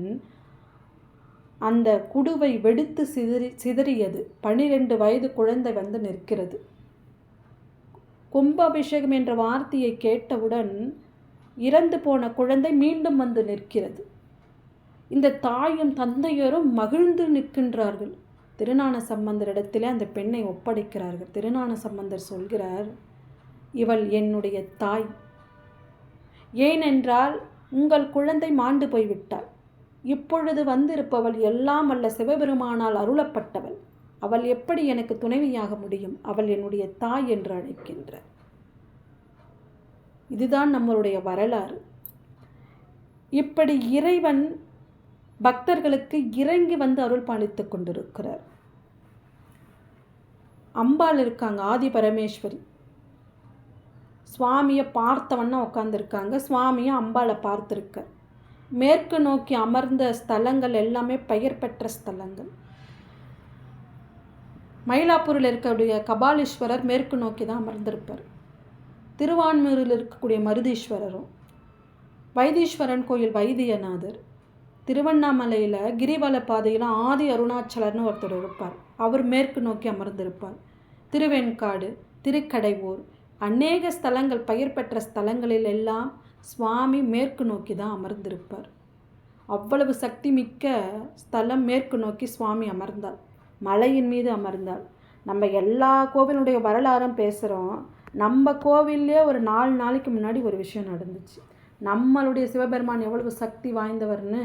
அந்த குடுவை வெடித்து சிதறியது. 12 வயது குழந்தை வந்து நிற்கிறது. கும்பாபிஷேகம் என்ற வார்த்தையை கேட்டவுடன் இறந்து போன குழந்தை மீண்டும் வந்து நிற்கிறது. இந்த தாயும் தந்தையரும் மகிழ்ந்து நிற்கின்றார்கள். திருஞான சம்பந்தரிடத்திலே அந்த பெண்ணை ஒப்படைக்கிறார்கள். திருஞான சம்பந்தர் சொல்கிறார், இவள் என்னுடைய தாய். ஏனென்றால் உங்கள் குழந்தை மாண்டு போய்விட்டாள். இப்பொழுது வந்திருப்பவள் எல்லாம் அல்ல சிவபெருமானால் அருளப்பட்டவள். அவள் எப்படி எனக்கு துணைவியாக முடியும்? அவள் என்னுடைய தாய் என்று அழைக்கின்றார். இதுதான் நம்மளுடைய வரலாறு. இப்படி இறைவன் பக்தர்களுக்கு இறங்கி வந்து அருள் பாலித்து கொண்டிருக்கிறார். அம்பாள் இருக்காங்க, ஆதி பரமேஸ்வரி. சுவாமியை பார்த்தவண்ணா உட்காந்துருக்காங்க. சுவாமியை அம்பாளை பார்த்துருக்க. மேற்கு நோக்கி அமர்ந்த ஸ்தலங்கள் எல்லாமே பெயர் பெற்ற ஸ்தலங்கள். மயிலாப்பூரில் இருக்கக்கூடிய கபாலீஸ்வரர் மேற்கு நோக்கி தான் அமர்ந்திருப்பார். திருவான்மூரில் இருக்கக்கூடிய மருதீஸ்வரரும், வைத்தீஸ்வரன் கோயில் வைத்தியநாதர், திருவண்ணாமலையில் கிரிவல பாதையில் ஆதி அருணாச்சலர்னு ஒருத்தர் இருப்பார். அவர் மேற்கு நோக்கி அமர்ந்திருப்பார். திருவெண்காடு, திருக்கடைவூர், அநேக ஸ்தலங்கள் பெயர் பெற்ற ஸ்தலங்களில் எல்லாம் சுவாமி மேற்கு நோக்கி தான் அமர்ந்திருப்பார். அவ்வளவு சக்தி மிக்க ஸ்தலம் மேற்கு நோக்கி சுவாமி அமர்ந்தார். மலையின் மீது அமர்ந்தார். நம்ம எல்லா கோவிலுடைய வரலாறும் பேசுகிறோம். நம்ம கோவில்லே ஒரு 4 நாளைக்கு முன்னாடி ஒரு விஷயம் நடந்துச்சு. நம்மளுடைய சிவபெருமான் எவ்வளவு சக்தி வாய்ந்தவர்னு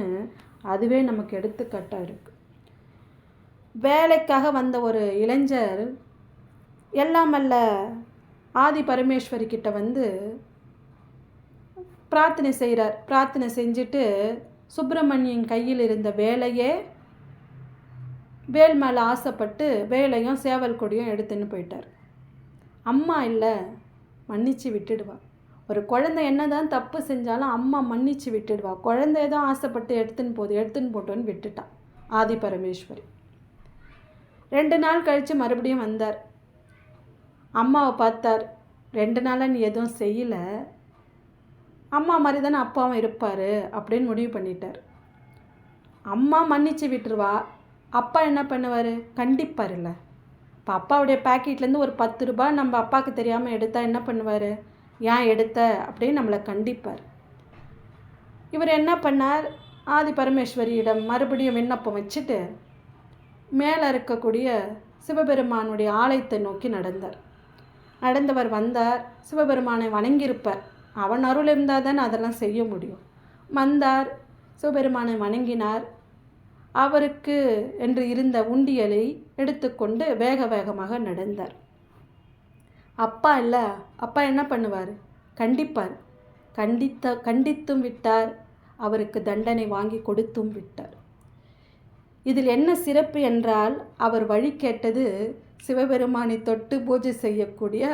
அதுவே நமக்கு எடுத்துக்காட்டாக இருக்குது. வேலைக்காக வந்த ஒரு இளைஞர் எல்லாமல்ல ஆதி பரமேஸ்வரி கிட்ட வந்து பிரார்த்தனை செய்கிறார். பிரார்த்தனை செஞ்சுட்டு சுப்பிரமணியன் கையில் இருந்த வேலையே வேல் மேலே ஆசைப்பட்டு வேலையும் சேவல் கொடியும் எடுத்துன்னு போயிட்டார். அம்மா இல்லை, மன்னிச்சு விட்டுடுவா. ஒரு குழந்தை என்ன தான் தப்பு செஞ்சாலும் அம்மா மன்னிச்சு விட்டுடுவா. குழந்தை தான் ஆசைப்பட்டு எடுத்துன்னு போட்டோன்னு விட்டுட்டான் ஆதி பரமேஸ்வரி. 2 நாள் கழித்து மறுபடியும் வந்தார். அம்மாவை பார்த்தார். 2 நாளாக நீ எதுவும் செய்யலை, அம்மா மாதிரி தானே அப்பாவும் இருப்பார் அப்படின்னு முடிவு பண்ணிட்டார். அம்மா மன்னிச்சு விட்டுருவா, அப்பா என்ன பண்ணுவார்? கண்டிப்பார் இல்லை. இப்போ அப்பாவுடைய பேக்கெட்லேருந்து ஒரு 10 ரூபாய் நம்ம அப்பாவுக்கு தெரியாமல் எடுத்தால் என்ன பண்ணுவார்? ஏன் எடுத்த அப்படின்னு நம்மளை கண்டிப்பார். இவர் என்ன பண்ணார், ஆதி பரமேஸ்வரியிடம் மறுபடியும் விண்ணப்பம் வச்சுட்டு மேலே இருக்கக்கூடிய சிவபெருமானுடைய ஆலயத்தை நோக்கி நடந்தவர் வந்தார். சிவபெருமானை வணங்கியிருப்பார். அவன் அருள் இருந்தால் தானே அதெல்லாம் செய்ய முடியும். வந்தார், சிவபெருமானை வணங்கினார். அவருக்கு என்று இருந்த உண்டியலை எடுத்துக்கொண்டு வேகமாக நடந்தார். அப்பா என்ன பண்ணுவார், கண்டிப்பார். கண்டித்தும் விட்டார், அவருக்கு தண்டனை வாங்கி கொடுத்தும் விட்டார். இதில் என்ன சிறப்பு என்றால், அவர் வழி கேட்டது சிவபெருமானை தொட்டு பூஜை செய்யக்கூடிய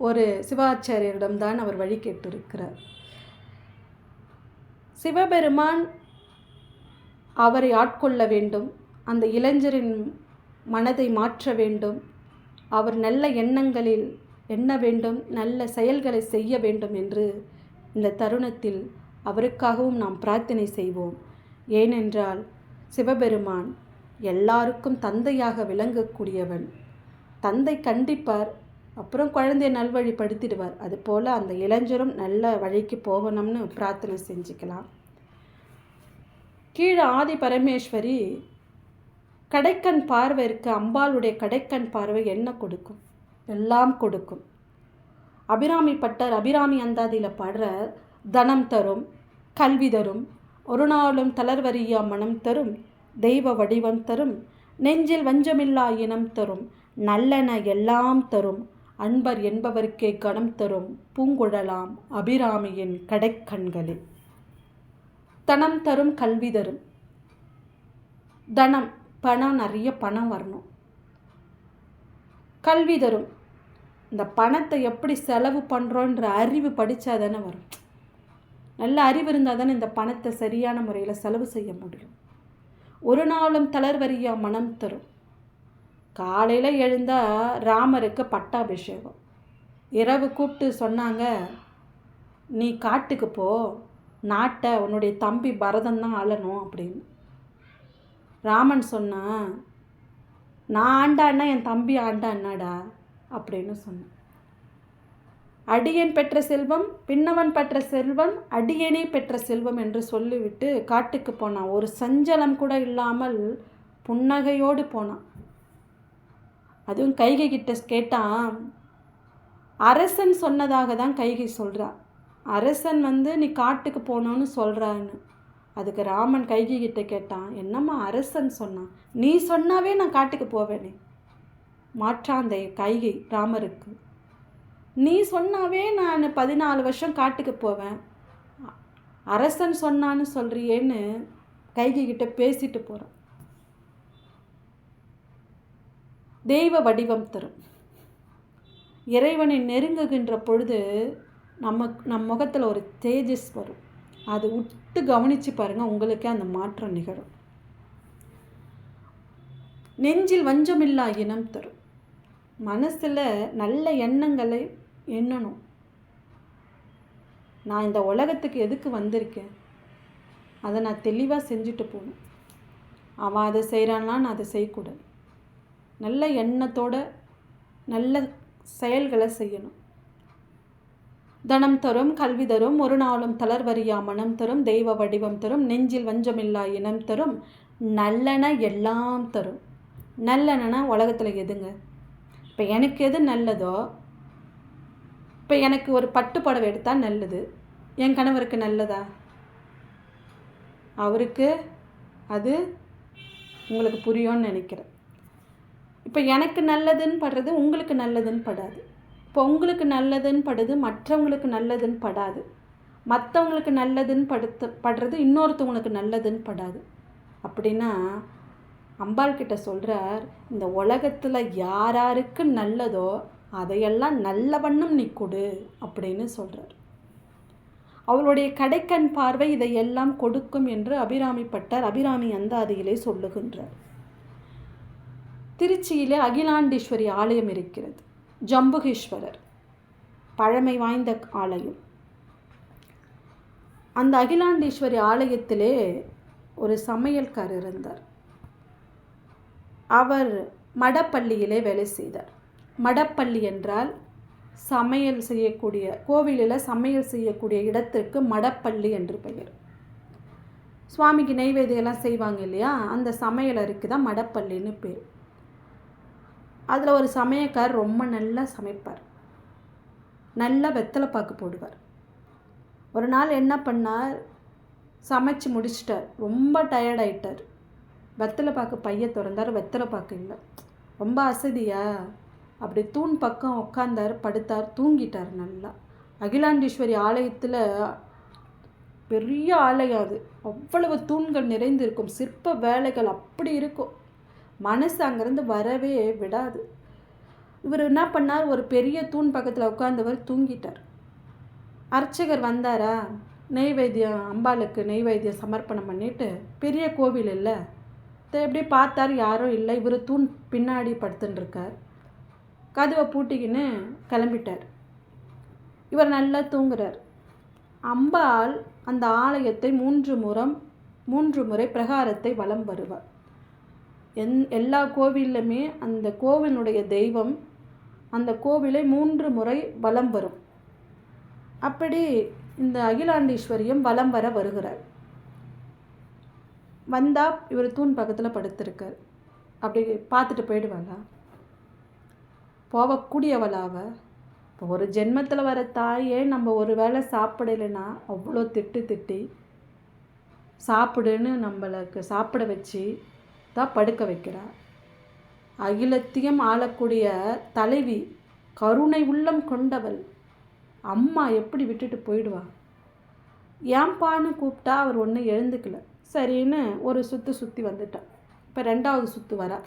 ஒரு சிவாச்சாரியரிடம்தான் அவர் வழி கேட்டிருக்கிறார். சிவபெருமான் அவரை ஆட்கொள்ள வேண்டும், அந்த இளைஞரின் மனதை மாற்ற வேண்டும், அவர் நல்ல எண்ணங்களில் எண்ண வேண்டும், நல்ல செயல்களை செய்ய வேண்டும் என்று இந்த தருணத்தில் அவருக்காகவும் நாம் பிரார்த்தனை செய்வோம். ஏனென்றால் சிவபெருமான் எல்லாருக்கும் தந்தையாக விளங்கக்கூடியவன். தந்தை கண்டிப்பார், அப்புறம் குழந்தையை நல்வழிப்படுத்திடுவார். அதுபோல் அந்த இளைஞரும் நல்ல வழிக்கு போகணும்னு பிரார்த்தனை செஞ்சுக்கலாம். கீழே ஆதி பரமேஸ்வரி கடைக்கண் பார்வை இருக்குது. அம்பாளுடைய கடைக்கண் பார்வை என்ன கொடுக்கும், எல்லாம் கொடுக்கும். அபிராமி பட்டர் அபிராமி அந்தாதியில் பாடுற, தனம் தரும், கல்வி தரும், ஒரு நாளும் தளர்வறியா மனம் தரும், தெய்வ வடிவம் தரும், நெஞ்சில் வஞ்சமில்லா இனம் தரும், நல்லன எல்லாம் தரும், அன்பர் என்பவருக்கே கணம் தரும், பூங்குழலாம் அபிராமியின் கடைக்கண்களில். தனம் தரும், கல்வி தரும். தனம், பணம், நிறைய பணம் வரணும். கல்வி தரும், இந்த பணத்தை எப்படி செலவு பண்ணுறோன்ற அறிவு படித்தா தானே வரும். நல்ல அறிவு இருந்தால் தானே இந்த பணத்தை சரியான முறையில் செலவு செய்ய முடியும். ஒரு நாளும் தளர்வறியா மனம் தரும். காலையில் எழுந்தால் ராமருக்கு பட்டாபிஷேகம். இரவு கூப்பிட்டு சொன்னாங்க, நீ காட்டுக்கு போ, நாட்டை உன்னுடைய தம்பி பரதன் தான் ஆளணும் அப்படின்னு. ராமன் சொன்னான், நான் ஆண்டான்னா என் தம்பி ஆண்டான்னாடா அப்படின்னு சொன்னான். அடியேன் பெற்ற செல்வம் பின்னவன் பெற்ற செல்வம் அடியேனே பெற்ற செல்வம் என்று சொல்லிவிட்டு காட்டுக்கு போனான். ஒரு சஞ்சலம் கூட இல்லாமல் புன்னகையோடு போனான். அதுவும் கைகை கிட்ட கேட்டான். அரசன் சொன்னதாக தான் கைகை சொல்கிறா. அரசன் நீ காட்டுக்கு போகணுன்னு சொல்கிறான்னு. அதுக்கு ராமன் கைகை கிட்ட கேட்டான், என்னம்மா அரசன் சொன்னான், நீ சொன்னாவே நான் காட்டுக்கு போவேனே. மாற்றாந்த கைகை ராமருக்கு, நீ சொன்னாவே நான் 14 வருஷம் காட்டுக்கு போவேன், அரசன் சொன்னான்னு சொல்கிறியேன்னு கைகை கிட்ட பேசிட்டு போகிறான். தெய்வ வடிவம் தரும். இறைவனை நெருங்குகின்ற பொழுது நம் முகத்தில் ஒரு தேஜஸ் வரும். அது விட்டு கவனித்து பாருங்கள், உங்களுக்கே அந்த மாற்றம் நிகழும். நெஞ்சில் வஞ்சமில்லா இனம் தரும். மனசில் நல்ல எண்ணங்களை எண்ணணும். நான் இந்த உலகத்துக்கு எதுக்கு வந்திருக்கேன், அதை நான் தெளிவாக செஞ்சுட்டு போகணும். அவன் அதை செய்கிறான்னா நான் அதை செய்யக்கூடாது. நல்ல எண்ணத்தோட நல்ல செயல்களை செய்யணும். தனம் தரும், கல்வி தரும், ஒரு நாளும் தளர்வறியா மனம் தரும், தெய்வ வடிவம் தரும், நெஞ்சில் வஞ்சமில்லா இனம் தரும், நல்லன எல்லாம் தரும். நல்லனா உலகத்தில் எதுங்க, இப்போ எனக்கு எது நல்லதோ, இப்போ எனக்கு ஒரு பட்டு புடவை எடுத்தால் நல்லது, என் கணவருக்கு நல்லதா, அவருக்கு அது உங்களுக்கு புரியும்னு நினைக்கிறேன். இப்போ எனக்கு நல்லதுன்னு படுறது உங்களுக்கு நல்லதுன்னு படாது. இப்போ உங்களுக்கு நல்லதுன்னு படுது, மற்றவங்களுக்கு நல்லதுன்னு படாது. மற்றவங்களுக்கு நல்லதுன்னு படுறது இன்னொருத்தவங்களுக்கு நல்லதுன்னு படாது. அப்படின்னா அம்பாள் கிட்ட சொல்கிறார், இந்த உலகத்தில் யாராருக்கு நல்லதோ அதையெல்லாம் நல்ல வண்ணம் நீ கொடு அப்படின்னு சொல்கிறார். அவளுடைய கடைக்கண் பார்வை இதையெல்லாம் கொடுக்கும் என்று அபிராமி பட்டர் அபிராமி அந்தாதியிலே சொல்லுகின்றார். திருச்சியிலே அகிலாண்டீஸ்வரி ஆலயம் இருக்கிறது. ஜம்புகீஸ்வரர் பழமை வாய்ந்த ஆலயம். அந்த அகிலாண்டீஸ்வரி ஆலயத்திலே ஒரு சமையல்காரர் இருந்தார். அவர் மடப்பள்ளியிலே வேலை செய்தார். மடப்பள்ளி என்றால் சமையல் செய்யக்கூடிய கோவிலில் சமையல் செய்யக்கூடிய இடத்திற்கு மடப்பள்ளி என்று பெயர். சுவாமிக்கு நெய்வேதியெல்லாம் செய்வாங்க இல்லையா, அந்த சமையலறைக்கு தான் மடப்பள்ளின்னு பேர். அதில் ஒரு சமையக்கார் ரொம்ப நல்லா சமைப்பார், நல்லா வெத்தலைப்பாக்கு போடுவார். ஒரு நாள் என்ன பண்ணார், சமைச்சு முடிச்சிட்டார், ரொம்ப டயர்டாயிட்டார். வெத்தலைப்பாக்கு பைய திறந்தார், வெத்தலைப்பாக்கு இல்லை. ரொம்ப அசதியா அப்படி தூண் பக்கம் உட்காந்தார், படுத்தார், தூங்கிட்டார். நல்லா அகிலாண்டீஸ்வரி ஆலயத்தில் பெரிய ஆலயம் அது, அவ்வளவு தூண்கள் நிறைந்திருக்கும், சிற்ப வேலைகள் அப்படி இருக்கும், மனசு அங்கேருந்து வரவே விடாது. இவர் என்ன பண்ணார், ஒரு பெரிய தூண் பக்கத்தில் உட்கார்ந்தவர் தூங்கிட்டார். அர்ச்சகர் வந்தாரா, நெய்வேத்தியம் அம்பாளுக்கு நெய்வேத்தியம் சமர்ப்பணம் பண்ணிவிட்டு, பெரிய கோவில் இல்லை, எப்படி பார்த்தார், யாரும் இல்லை. இவர் தூண் பின்னாடி படுத்துன்னு இருக்கார், கதவை பூட்டிக்கின்னு கிளம்பிட்டார். இவர் நல்லா தூங்குறார். அம்பாள் அந்த ஆலயத்தை 3 முறை பிரகாரத்தை வலம் வருவார். எல்லா கோவிலுமே அந்த கோவிலுடைய தெய்வம் அந்த கோவிலை 3 முறை வலம் வரும். அப்படி இந்த அகிலாண்டீஸ்வரியும் வலம் வர வருகிறார். வந்தால் இவர் தூண் பக்கத்தில் படுத்திருக்கார். அப்படி பார்த்துட்டு போயிடுவாளா, போகக்கூடியவளாவ. இப்போ ஒரு ஜென்மத்தில் வர தாயே நம்ம ஒரு வேளை சாப்பிடலைன்னா அவ்வளோ திட்டி சாப்பிடுன்னு நம்மளுக்கு சாப்பிட வச்சு தான் படுக்க வைக்கிறா. அகிலத்தையும் ஆளக்கூடிய தலைவி, கருணை உள்ளம் கொண்டவள் அம்மா எப்படி விட்டுட்டு போயிடுவா. ஏன்பான்னு கூப்பிட்டா அவர் ஒன்றும் எழுந்துக்கல. சரின்னு ஒரு சுற்றி வந்துட்டான். இப்போ 2வது சுற்று வரா.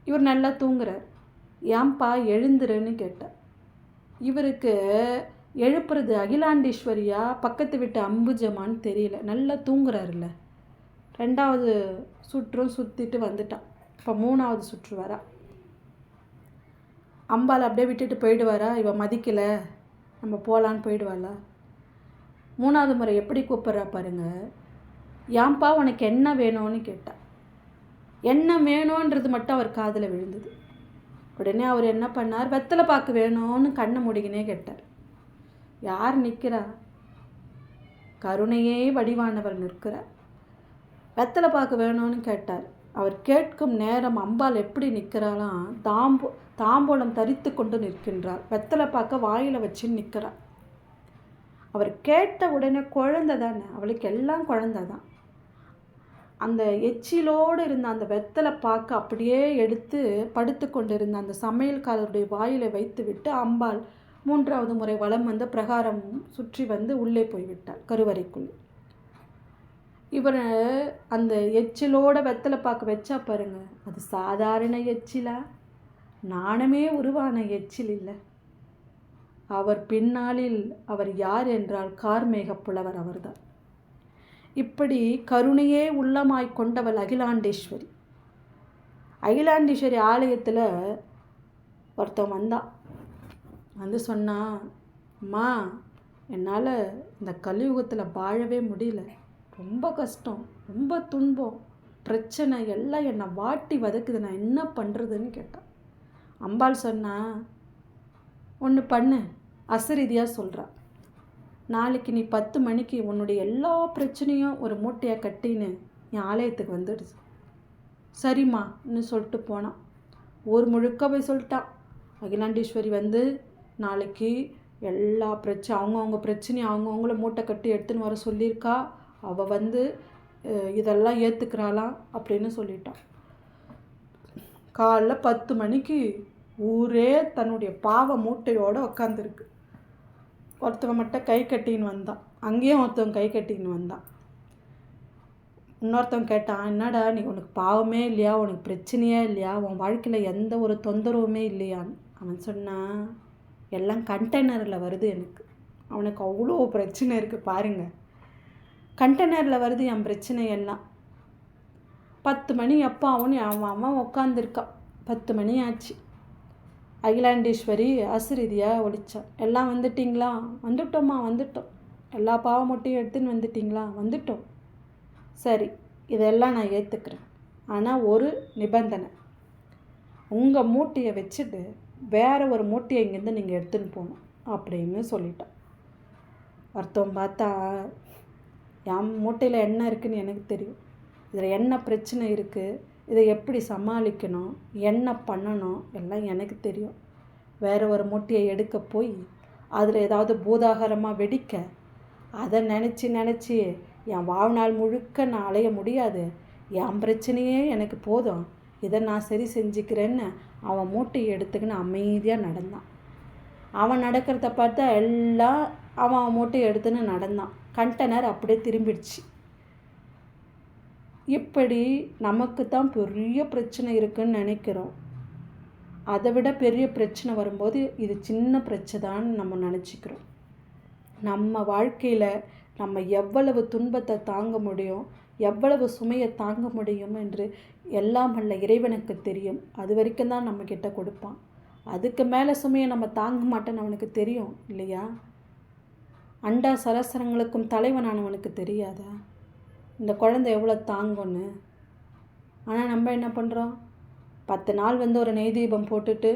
இவர் நல்லா தூங்குறார். ஏன்பா எழுந்துருன்னு கேட்டார். இவருக்கு எழுப்புறது அகிலாண்டீஸ்வரியா பக்கத்து விட்டு அம்புஜமான்னு தெரியல, நல்லா தூங்குறாருல்ல. 2வது சுற்றும் சுற்றிட்டு வந்துட்டான். இப்போ 3வது சுற்று வரா. அம்பாள் அப்படியே விட்டுட்டு போயிடுவாரா, இவ மதிக்கலை, நம்ம போகலான்னு போயிடுவாளா. 3வது முறை எப்படி கூப்பிட்றா பாருங்க. ஏன்பா உனக்கு என்ன வேணும்னு கேட்டா. என்ன வேணுன்றது மட்டும் அவர் காதில் விழுந்தது. உடனே அவர் என்ன பண்ணார், வெத்தலைப்பாக்கு வேணும்னு கண்ணை மூடிக்கினே கேட்டார். யார் நிற்கிறா, கருணையே வடிவானவர் நிற்கிறார். வெத்தலைப்பாக்கு வேணும்னு கேட்டார். அவர் கேட்கும் நேரம் அம்பாள் எப்படி நிற்கிறாளாம், தாம்பூலம் தரித்து கொண்டு நிற்கின்றார், வெத்தலைப்பாக்க வாயில் வச்சு நிற்கிறார். அவர் கேட்ட உடனே குழந்தை தானே, அவளுக்கு எல்லாம் குழந்தை தான். அந்த எச்சிலோடு இருந்த அந்த வெத்தலை பாக்கு அப்படியே எடுத்து படுத்து கொண்டிருந்த அந்த சமையல்காரருடைய வாயிலை வைத்து விட்டு அம்பாள் 3வது முறை வலம் வந்து பிரகாரம் சுற்றி வந்து உள்ளே போய்விட்டாள் கருவறைக்குள். இவர் அந்த எச்சிலோட வெத்தலை பாக்கு வச்சா பாருங்க, அது சாதாரண எச்சிலா, நாணமே உருவான எச்சில் இல்லை. அவர் பின்னாளில் அவர் யார் என்றால் கார்மேக புலவர் அவர்தான். இப்படி கருணையே உள்ளமாய் கொண்டவள் அகிலாண்டீஸ்வரி. அகிலாண்டீஸ்வரி ஆலயத்தில் ஒருத்தன் வந்தான். வந்து சொன்னா, அம்மா என்னால் இந்த கலியுகத்தில் வாழவே முடியல, ரொம்ப கஷ்டம், ரொம்ப துன்பம், பிரச்சனை எல்லாம் என்னை வாட்டி வதக்குது, நான் என்ன பண்ணுறதுன்னு கேட்டான். அம்பாள் சொன்னா, ஒன்று பண்ணு, அசரீதியாக சொல்கிறா. நாளைக்கு நீ 10 மணிக்கு உன்னுடைய எல்லா பிரச்சனையும் ஒரு மூட்டையாக கட்டின்னு என் ஆலயத்துக்கு வந்துடுது. சரிம்மான்னு சொல்லிட்டு போனான். ஊர் முழுக்க போய் சொல்லிட்டான். அகிலாண்டீஸ்வரி வந்து நாளைக்கு எல்லா அவங்கவுங்க பிரச்சனையும் அவங்கவுங்கள மூட்டை கட்டி எடுத்துன்னு வர சொல்லியிருக்கா, அவள் வந்து இதெல்லாம் ஏற்றுக்கிறாளாம் அப்படின்னு சொல்லிட்டான். காலைல 10 மணிக்கு ஊரே தன்னுடைய பாவ மூட்டையோடு உக்காந்துருக்கு. ஒருத்தவன் மட்டும் கை கட்டின்னு வந்தான். அங்கேயும் ஒருத்தவன் கை கட்டின்னு வந்தான். இன்னொருத்தவன் கேட்டான், என்னடா நீ உனக்கு பாவமே இல்லையா, உனக்கு பிரச்சனையே இல்லையா, உன் வாழ்க்கையில் எந்த ஒரு தொந்தரவுமே இல்லையான்னு. அவன் சொன்னான், எல்லாம் கண்டெய்னரில் வருது எனக்கு. அவனுக்கு அவ்வளோ பிரச்சனை இருக்குது பாருங்கள், கண்டெய்னரில் வருது என் பிரச்சனை எல்லாம். 10 மணி அப்போ அவன் உட்காந்துருக்கான். 10 மணி ஆச்சு. அகிலாண்டீஸ்வரி அசுரீதியாக ஒழிச்சான். எல்லாம் வந்துட்டிங்களா? வந்துட்டோம்மா, வந்துட்டோம். எல்லா பாவ மூட்டையும் எடுத்துன்னு வந்துட்டிங்களா? வந்துட்டோம். சரி, இதெல்லாம் நான் ஏற்றுக்கிறேன். ஆனால் ஒரு நிபந்தனை, உங்கள் மூட்டையை வச்சுட்டு வேறு ஒரு மூட்டையை இங்கேருந்து நீங்கள் எடுத்துன்னு போகணும் அப்படின்னு சொல்லிட்டான். அர்த்தம் பார்த்தா என் மூட்டையில் என்ன இருக்குதுன்னு எனக்கு தெரியும், இதில் என்ன பிரச்சனை இருக்குது, இதை எப்படி சமாளிக்கணும், என்ன பண்ணணும் எல்லாம் எனக்கு தெரியும். வேறு ஒரு மூட்டையை எடுக்க போய் அதில் ஏதாவது பூதாகரமாக வெடிக்க அதை நினச்சி என் வாழ்நாள் முழுக்க நான் அலைய முடியாது, என் பிரச்சனையே எனக்கு போதும், இதை நான் சரி செஞ்சுக்கிறேன்னு அவன் மூட்டையை எடுத்துக்கின்னு அமைதியாக நடந்தான். அவன் நடக்கிறத பார்த்தா எல்லாம் அவன் மூட்டையை எடுத்துன்னு நடந்தான். கண்டெய்னர் அப்படியே திரும்பிடுச்சு. இப்படி நமக்கு தான் பெரிய பிரச்சனை இருக்குதுன்னு நினைக்கிறோம். அதை விட பெரிய பிரச்சனை வரும்போது இது சின்ன பிரச்சனைதான்னு நம்ம நினச்சிக்கிறோம். நம்ம வாழ்க்கையில் நம்ம எவ்வளவு துன்பத்தை தாங்க முடியும், எவ்வளவு சுமையை தாங்க முடியும் என்று எல்லாம் வல்ல இறைவனுக்கு தெரியும். அது வரைக்கும் தான் நம்மக்கிட்ட கொடுப்பான். அதுக்கு மேலே சுமையை நம்ம தாங்க மாட்டேன்னு அவனுக்கு தெரியும் இல்லையா? அண்டா சராசரங்களுக்கும் தலைவனானவனுக்கு தெரியாதா இந்த குழந்தை எவ்வளோ தாங்கும்னு? ஆனால் நம்ம என்ன பண்ணுறோம், 10 நாள் ஒரு நெய் தீபம் போட்டுட்டு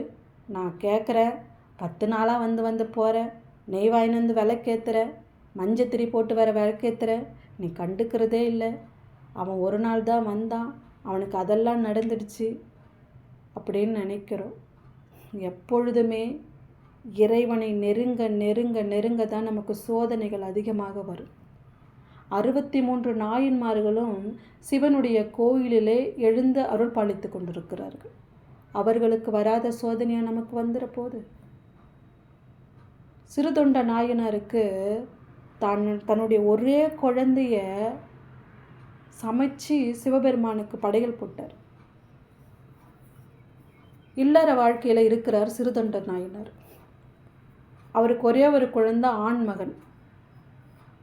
நான் கேட்குறேன், 10 நாளாக வந்து போகிறேன், நெய் வாங்கின்னு விளக்கேற்றுற, மஞ்சத்திரி போட்டு வேறு விளக்கேற்றுற, நீ கண்டுக்கிறதே இல்லை. அவன் ஒரு நாள் தான் வந்தான், அவனுக்கு அதெல்லாம் நடந்துடுச்சு அப்படின்னு நினைக்கிறோம். எப்பொழுதுமே இறைவனை நெருங்க தான் நமக்கு சோதனைகள் அதிகமாக வரும். 63 நாயன்மார்களும் சிவனுடைய கோயிலிலே எழுந்து அருள் பாலித்து கொண்டிருக்கிறார்கள். அவர்களுக்கு வராத சோதனையாக நமக்கு வந்துட போகுது. சிறுதொண்ட நாயனாருக்கு தன்னுடைய ஒரே குழந்தைய சமைச்சு சிவபெருமானுக்கு படையல் போட்டார். இல்லற வாழ்க்கையில் இருக்கிறார் சிறுதொண்ட நாயனார். அவருக்கு ஒரே ஒரு குழந்தை, ஆண் மகன்.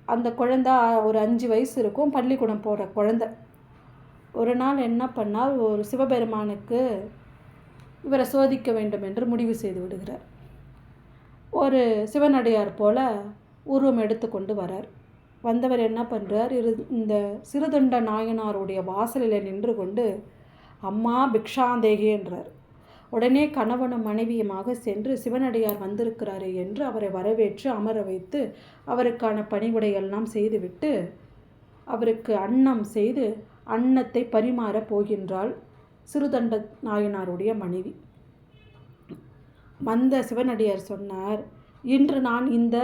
அந்த குழந்தை ஒரு 5 வயசு இருக்கும், பள்ளிக்கூடம் போகிற குழந்தை. ஒரு நாள் என்ன பண்ணால், ஒரு சிவபெருமானுக்கு இவரை சோதிக்க வேண்டும் என்று முடிவு செய்து விடுகிறார். ஒரு சிவனடியார் போல் உருவம் எடுத்துக்கொண்டு வரார். வந்தவர் என்ன பண்ணுறார், இந்த சிறுதொண்ட நாயனாருடைய வாசலில் நின்று கொண்டு அம்மா பிக்ஷாந்தேகி என்றார். உடனே கணவனும் மனைவியுமாக சென்று சிவனடியார் வந்திருக்கிறாரே என்று அவரை வரவேற்று அமர வைத்து அவருக்கான பணிவிடையெல்லாம் செய்துவிட்டு அவருக்கு அன்னம் செய்து அன்னத்தை பரிமாற போகின்றாள் சிறுதொண்ட நாயனாருடைய மனைவி. வந்த சிவனடியார் சொன்னார், இன்று நான் இந்த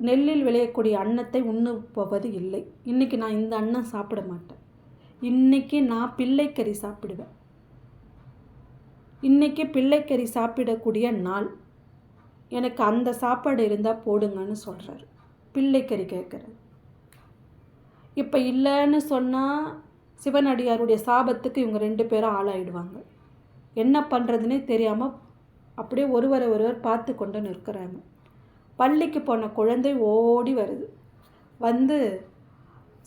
நெல்லில் விளையக்கூடிய அன்னத்தை உண்ணுப்போவது இல்லை. இன்றைக்கி நான் இந்த அன்னம் சாப்பிட மாட்டேன். இன்றைக்கி நான் பிள்ளைக்கறி சாப்பிடுவேன். இன்றைக்கி பிள்ளைக்கறி சாப்பிடக்கூடிய நாள், எனக்கு அந்த சாப்பாடு இருந்தால் போடுங்கன்னு சொல்கிறார். பிள்ளைக்கறி கேட்குறார். இப்போ இல்லைன்னு சொன்னால் சிவனடியாருடைய சாபத்துக்கு இவங்க 2 பேரும் ஆளாயிடுவாங்க. என்ன பண்ணுறதுனே தெரியாமல் அப்படியே ஒருவர் பார்த்து கொண்டு நிற்கிறாங்க. பள்ளிக்கு போன குழந்தை ஓடி வருது. வந்து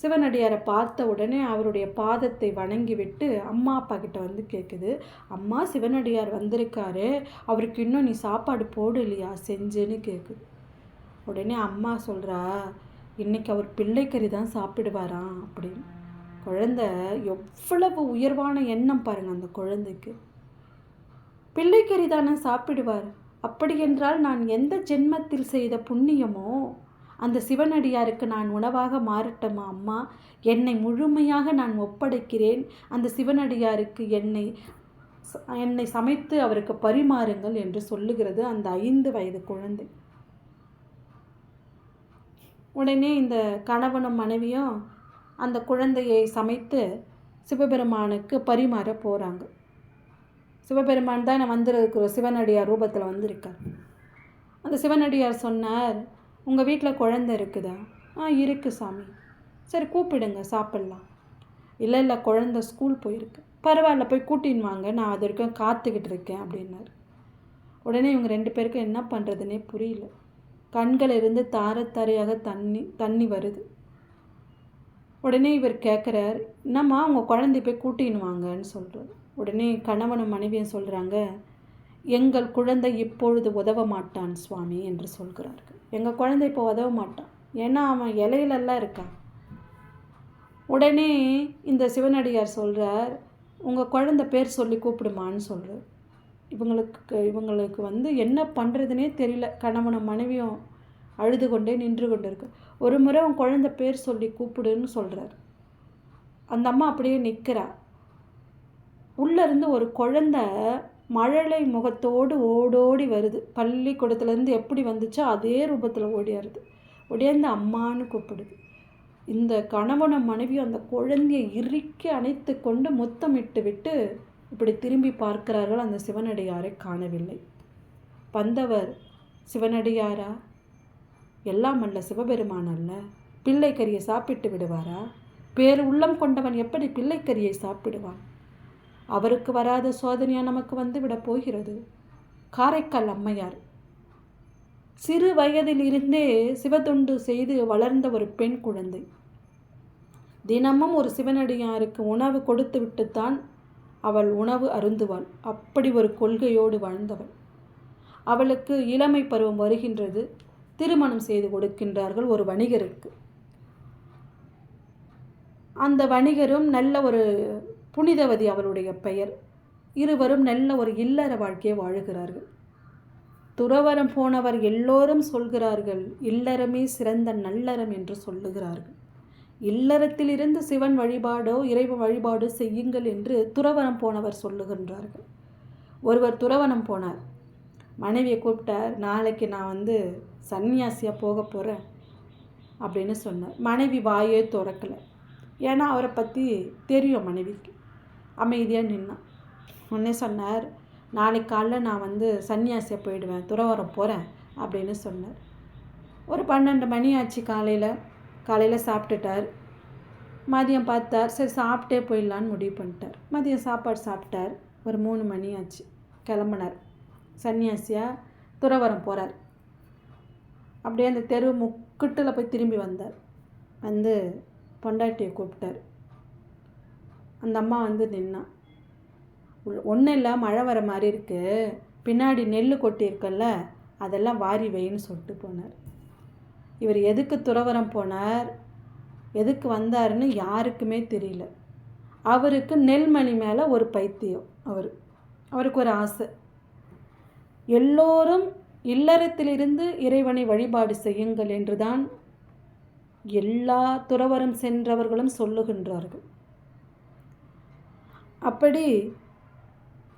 சிவனடியாரை பார்த்த உடனே அவருடைய பாதத்தை வணங்கிவிட்டு அம்மா அப்பா கிட்ட வந்து கேட்குது, அம்மா சிவனடியார் வந்திருக்காரு, அவருக்கு இன்னும் நீ சாப்பாடு போடலையா செஞ்சுன்னு கேட்குது. உடனே அம்மா சொல்கிறா, இன்றைக்கி அவர் பிள்ளைக்கறி தான் சாப்பிடுவாராம் அப்படின்னு. குழந்தை எவ்வளவு உயர்வான எண்ணம் பாருங்கள் அந்த குழந்தைக்கு. பிள்ளைக்கறி தானே சாப்பிடுவார், அப்படி என்றால் நான் எந்த ஜென்மத்தில் செய்த புண்ணியமோ அந்த சிவனடியாருக்கு நான் உணவாக மாறட்டுமா அம்மா? என்னை முழுமையாக நான் ஒப்படைக்கிறேன், அந்த சிவனடியாருக்கு என்னை சமைத்து அவருக்கு பரிமாறுங்கள் என்று சொல்லுகிறது அந்த 5 வயது குழந்தை. உடனே இந்த கணவனும் மனைவியும் அந்த குழந்தையை சமைத்து சிவபெருமானுக்கு பரிமாற போகிறாங்க. சிவபெருமான் தான் வந்திருக்கிற சிவனடியார் ரூபத்தில் வந்திருக்கார். அந்த சிவனடியார் சொன்னார், உங்கள் வீட்டில் குழந்தை இருக்குதா? இருக்குது சாமி. சரி கூப்பிடுங்க சாப்பிட்லாம். இல்லை குழந்தை ஸ்கூல் போயிருக்கு. பரவாயில்ல போய் கூட்டின்னு வாங்க, நான் அது வரைக்கும் காத்துக்கிட்டு இருக்கேன் அப்படின்னாரு. உடனே இவங்க 2 பேருக்கும் என்ன பண்ணுறதுனே புரியல. கண்களிலிருந்து தாரையாக தண்ணி வருது. உடனே இவர் கேட்குறார், என்னம்மா உங்கள் குழந்தை போய் கூட்டின்னு வாங்கன்னு சொல்கிறார். உடனே கணவனும் மனைவியும் சொல்கிறாங்க, எங்கள் குழந்தை இப்பொழுது உதவ மாட்டான் சுவாமி என்று சொல்கிறார்கள். எங்கள் குழந்தை இப்போ உதவ மாட்டான், ஏன்னா அவன் இலையிலெல்லாம் இருக்கான். உடனே இந்த சிவனடியார் சொல்கிறார், உங்கள் குழந்தை பேர் சொல்லி கூப்பிடுமான்னு சொல்கிறார். இவங்களுக்கு வந்து என்ன பண்ணுறதுனே தெரியல. கணவனும் மனைவியும் அழுது கொண்டே நின்று கொண்டு இருக்கு. ஒரு முறை அவன் குழந்தை பேர் சொல்லி கூப்பிடுன்னு சொல்கிறார். அந்த அம்மா அப்படியே நிற்கிறா. உள்ளேருந்து ஒரு குழந்தை மழலை முகத்தோடு ஓடோடி வருது. பள்ளிக்கூடத்துலேருந்து எப்படி வந்துச்சோ அதே ரூபத்தில் ஓடியாருது. ஓடியாந்து அம்மான்னு கூப்பிடுது. இந்த கணவனும் மனைவியும் அந்த குழந்தையை இறுக்கி அணைத்து கொண்டு முத்தமிட்டு விட்டு இப்படி திரும்பி பார்க்கிறார்கள். அந்த சிவனடியாரை காணவில்லை. வந்தவர் சிவனடியாரா? எல்லாம் அல்ல சிவபெருமான் அல்ல. பிள்ளைக்கரியை சாப்பிட்டு விடுவாரா? பேர் உள்ளம் கொண்டவன் எப்படி பிள்ளைக்கரியை சாப்பிடுவான்? அவருக்கு வராத சோதனையாக நமக்கு வந்து விட போகிறது. காரைக்கால் அம்மையார் சிறு வயதில் இருந்தே சிவத்தொண்டு செய்து வளர்ந்த ஒரு பெண் குழந்தை. தினமும் ஒரு சிவனடியாருக்கு உணவு கொடுத்து விட்டுத்தான் அவள் உணவு அருந்துவாள். அப்படி ஒரு கொள்கையோடு வாழ்ந்தவள். அவளுக்கு இளமை பருவம் வருகின்றது. திருமணம் செய்து கொடுக்கின்றார்கள் ஒரு வணிகருக்கு. அந்த வணிகரும் நல்ல ஒரு புனிதவதி அவளுடைய பெயர். இருவரும் நல்ல ஒரு இல்லற வாழ்க்கையை வாழுகிறார்கள். துறவரம் போனவர் எல்லோரும் சொல்கிறார்கள், இல்லறமே சிறந்த நல்லறம் என்று சொல்லுகிறார்கள். இல்லறத்திலிருந்து சிவன் வழிபாடோ இறைவன் வழிபாடோ செய்யுங்கள் என்று துறவரம் போனவர் சொல்லுகின்றார்கள். ஒருவர் துறவரம் போனார். மனைவியை கூப்பிட்டார். நாளைக்கு நான் வந்து சன்னியாசியாக போக போகிறேன் அப்படின்னு சொன்னார். மனைவி வாயே திறக்கலை. ஏன்னா அவரை பற்றி தெரியும் மனைவிக்கு. அமைதியாக நின்னான். உடனே சொன்னார், நாளைக்கு காலைல நான் வந்து சன்னியாசியாக போயிடுவேன், துறவரம் போகிறேன் அப்படின்னு சொன்னார். ஒரு 12 மணி ஆச்சு. காலையில் சாப்பிட்டுட்டார். மதியம் பார்த்தார். சரி சாப்பிட்டே போயிடலான்னு முடிவு பண்ணிட்டார். மதியம் சாப்பாடு சாப்பிட்டார். ஒரு 3 மணி ஆச்சு. கிளம்புனார். சன்னியாசியாக துறவரம் போகிறார். அப்படியே அந்த தெரு முக்கிட்டில் போய் திரும்பி வந்தார். வந்து பொண்டாட்டியை கூப்பிட்டார். அந்த அம்மா வந்து நின்னான். ஒன்றும் இல்லை, மழை வர மாதிரி இருக்குது, பின்னாடி நெல் கொட்டியிருக்கல்ல அதெல்லாம் வாரி வைன்னு சொல்லிட்டு போனார். இவர் எதுக்கு துறவரம் போனார், எதுக்கு வந்தாருன்னு யாருக்குமே தெரியல. அவருக்கு நெல்மணி மேலே ஒரு பைத்தியம். அவருக்கு ஒரு ஆசை. எல்லோரும் இல்லறத்திலிருந்து இறைவனை வழிபாடு செய்யுங்கள் என்றுதான் எல்லா துறவரம் சென்றவர்களும் சொல்லுகின்றார்கள். அப்படி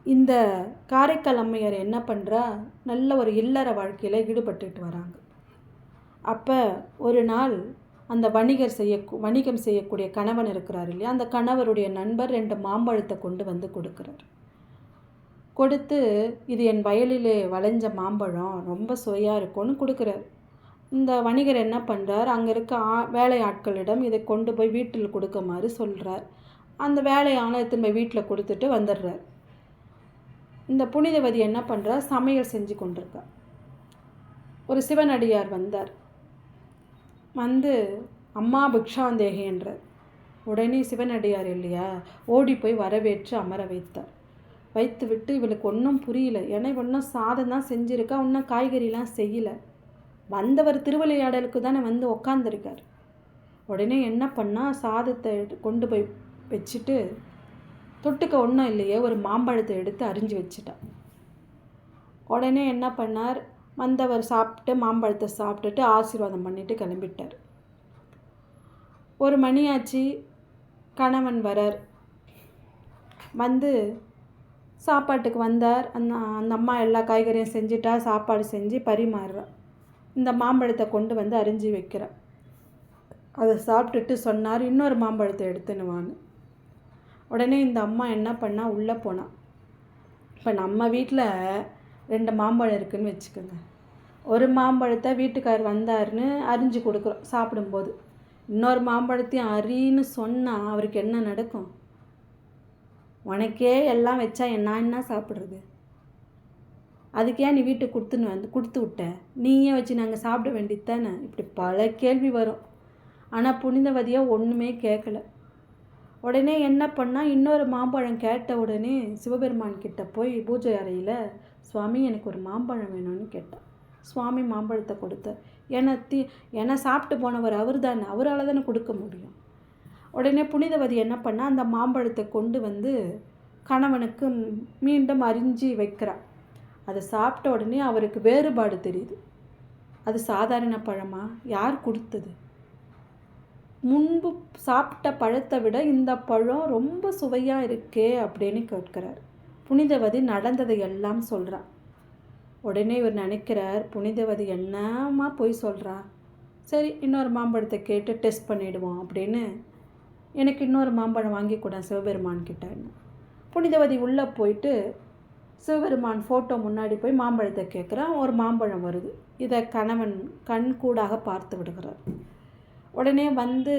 இந்த காரைக்கால் அம்மையார் என்ன பண்ணுறா, நல்ல ஒரு இல்லற வாழ்க்கையில் ஈடுபட்டுட்டு வராங்க. அப்போ ஒரு நாள் அந்த வணிகம் செய்யக்கூடிய கணவன் இருக்கிறார் இல்லையா, அந்த கணவருடைய நண்பர் 2 மாம்பழத்தை கொண்டு வந்து கொடுக்குறார். கொடுத்து இது என் வயலிலே வளைஞ்ச மாம்பழம், ரொம்ப சுவையாக இருக்கும்னு கொடுக்குறார். இந்த வணிகர் என்ன பண்ணுறார், அங்கே இருக்க வேலை ஆட்களிடம் இதை கொண்டு போய் வீட்டில் கொடுக்குமாறு சொல்கிறார். அந்த வேலையான திரும்ப வீட்டில் கொடுத்துட்டு வந்துடுறார். இந்த புனிதவதி என்ன பண்ணுறா, சமையல் செஞ்சு கொண்டிருக்கா. ஒரு சிவனடியார் வந்தார். வந்து அம்மா பிக்ஷாந்தேகின்றார். உடனே சிவனடியார் இல்லையா, ஓடி போய் வரவேற்று அமர வைத்தார். வைத்து விட்டு இவளுக்கு ஒன்றும் புரியல. ஏன்னா ஒன்றும் சாதம் தான் செஞ்சுருக்கா, ஒன்றும் காய்கறிலாம் செய்யலை. வந்தவர் திருவிளையாடலுக்கு தானே வந்து உக்காந்துருக்கார். உடனே என்ன பண்ணால், சாதத்தை கொண்டு போய் வச்சுட்டு தொட்டுக்க ஒன்றும் இல்லையே ஒரு மாம்பழத்தை எடுத்து அரிஞ்சு வச்சுட்டா. உடனே என்ன பண்ணார், வந்தவர் சாப்பிட்டு மாம்பழத்தை சாப்பிட்டுட்டு ஆசீர்வாதம் பண்ணிவிட்டு கிளம்பிட்டார். 1 மணி ஆச்சு. கணவன் வரார். வந்து சாப்பாட்டுக்கு வந்தார். அந்த அம்மா எல்லா காய்கறியும் செஞ்சுட்டா, சாப்பாடு செஞ்சு பரிமாறுறா. இந்த மாம்பழத்தை கொண்டு வந்து அரிஞ்சு வைக்கிறா. அதை சாப்பிட்டுட்டு சொன்னார், இன்னொரு மாம்பழத்தை எடுத்துன்னு வான்னு. உடனே இந்த அம்மா என்ன பண்ணால் உள்ளே போனான். இப்போ நம்ம வீட்டில் 2 மாம்பழம் இருக்குதுன்னு வச்சுக்கோங்க. ஒரு மாம்பழத்தை வீட்டுக்கார் வந்தாருன்னு அரிஞ்சு கொடுக்குறோம் சாப்பிடும்போது. இன்னொரு மாம்பழத்தையும் அரின்னு சொன்னால் அவருக்கு என்ன நடக்கும்? உனக்கே எல்லாம் வச்சா நான் என்ன சாப்பிட்றது? அதுக்கே நீ வீட்டுக்கு கொடுத்து விட்ட, நீயே வச்சு நாங்கள் சாப்பிட வேண்டியது தானே? இப்படி பல கேள்வி வரும். ஆனால் புனிதவதியாக ஒன்றுமே கேட்கல. உடனே என்ன பண்ணால், இன்னொரு மாம்பழம் கேட்ட உடனே சிவபெருமான் கிட்ட போய் பூஜை அறையில், சுவாமி எனக்கு ஒரு மாம்பழம் வேணும்னு கேட்டான். சுவாமி மாம்பழத்தை கொடுத்தார். ஏன்னா சாப்பிட்டு போனவர் அவர் தானே, அவரால் தானே கொடுக்க முடியும். உடனே புனிதவதி என்ன பண்ணால், அந்த மாம்பழத்தை கொண்டு வந்து கணவனுக்கு மீண்டும் அரிஞ்சி வைக்கிறார். அதை சாப்பிட்ட உடனே அவருக்கு வேறுபாடு தெரியுது. அது சாதாரண பழமா? யார் கொடுத்தது? முன்பு சாப்பிட்ட பழத்தை விட இந்த பழம் ரொம்ப சுவையாக இருக்கே அப்படின்னு கேட்கிறார். புனிதவதி நடந்ததை எல்லாம் சொல்கிறார். உடனே இவர் நினைக்கிறார், புனிதவதி என்னம்மா போய் சொல்கிறா, சரி இன்னொரு மாம்பழத்தை கேட்டு டெஸ்ட் பண்ணிவிடுவோம் அப்படின்னு எனக்கு இன்னொரு மாம்பழம் வாங்கி கூட சிவபெருமான் கிட்டேன்னு. புனிதவதி உள்ளே போயிட்டு சிவபெருமான் ஃபோட்டோ முன்னாடி போய் மாம்பழத்தை கேட்குறான். ஒரு மாம்பழம் வருது. இதை கணவன் கண் கூடாக பார்த்து விடுகிறார். உடனே வந்து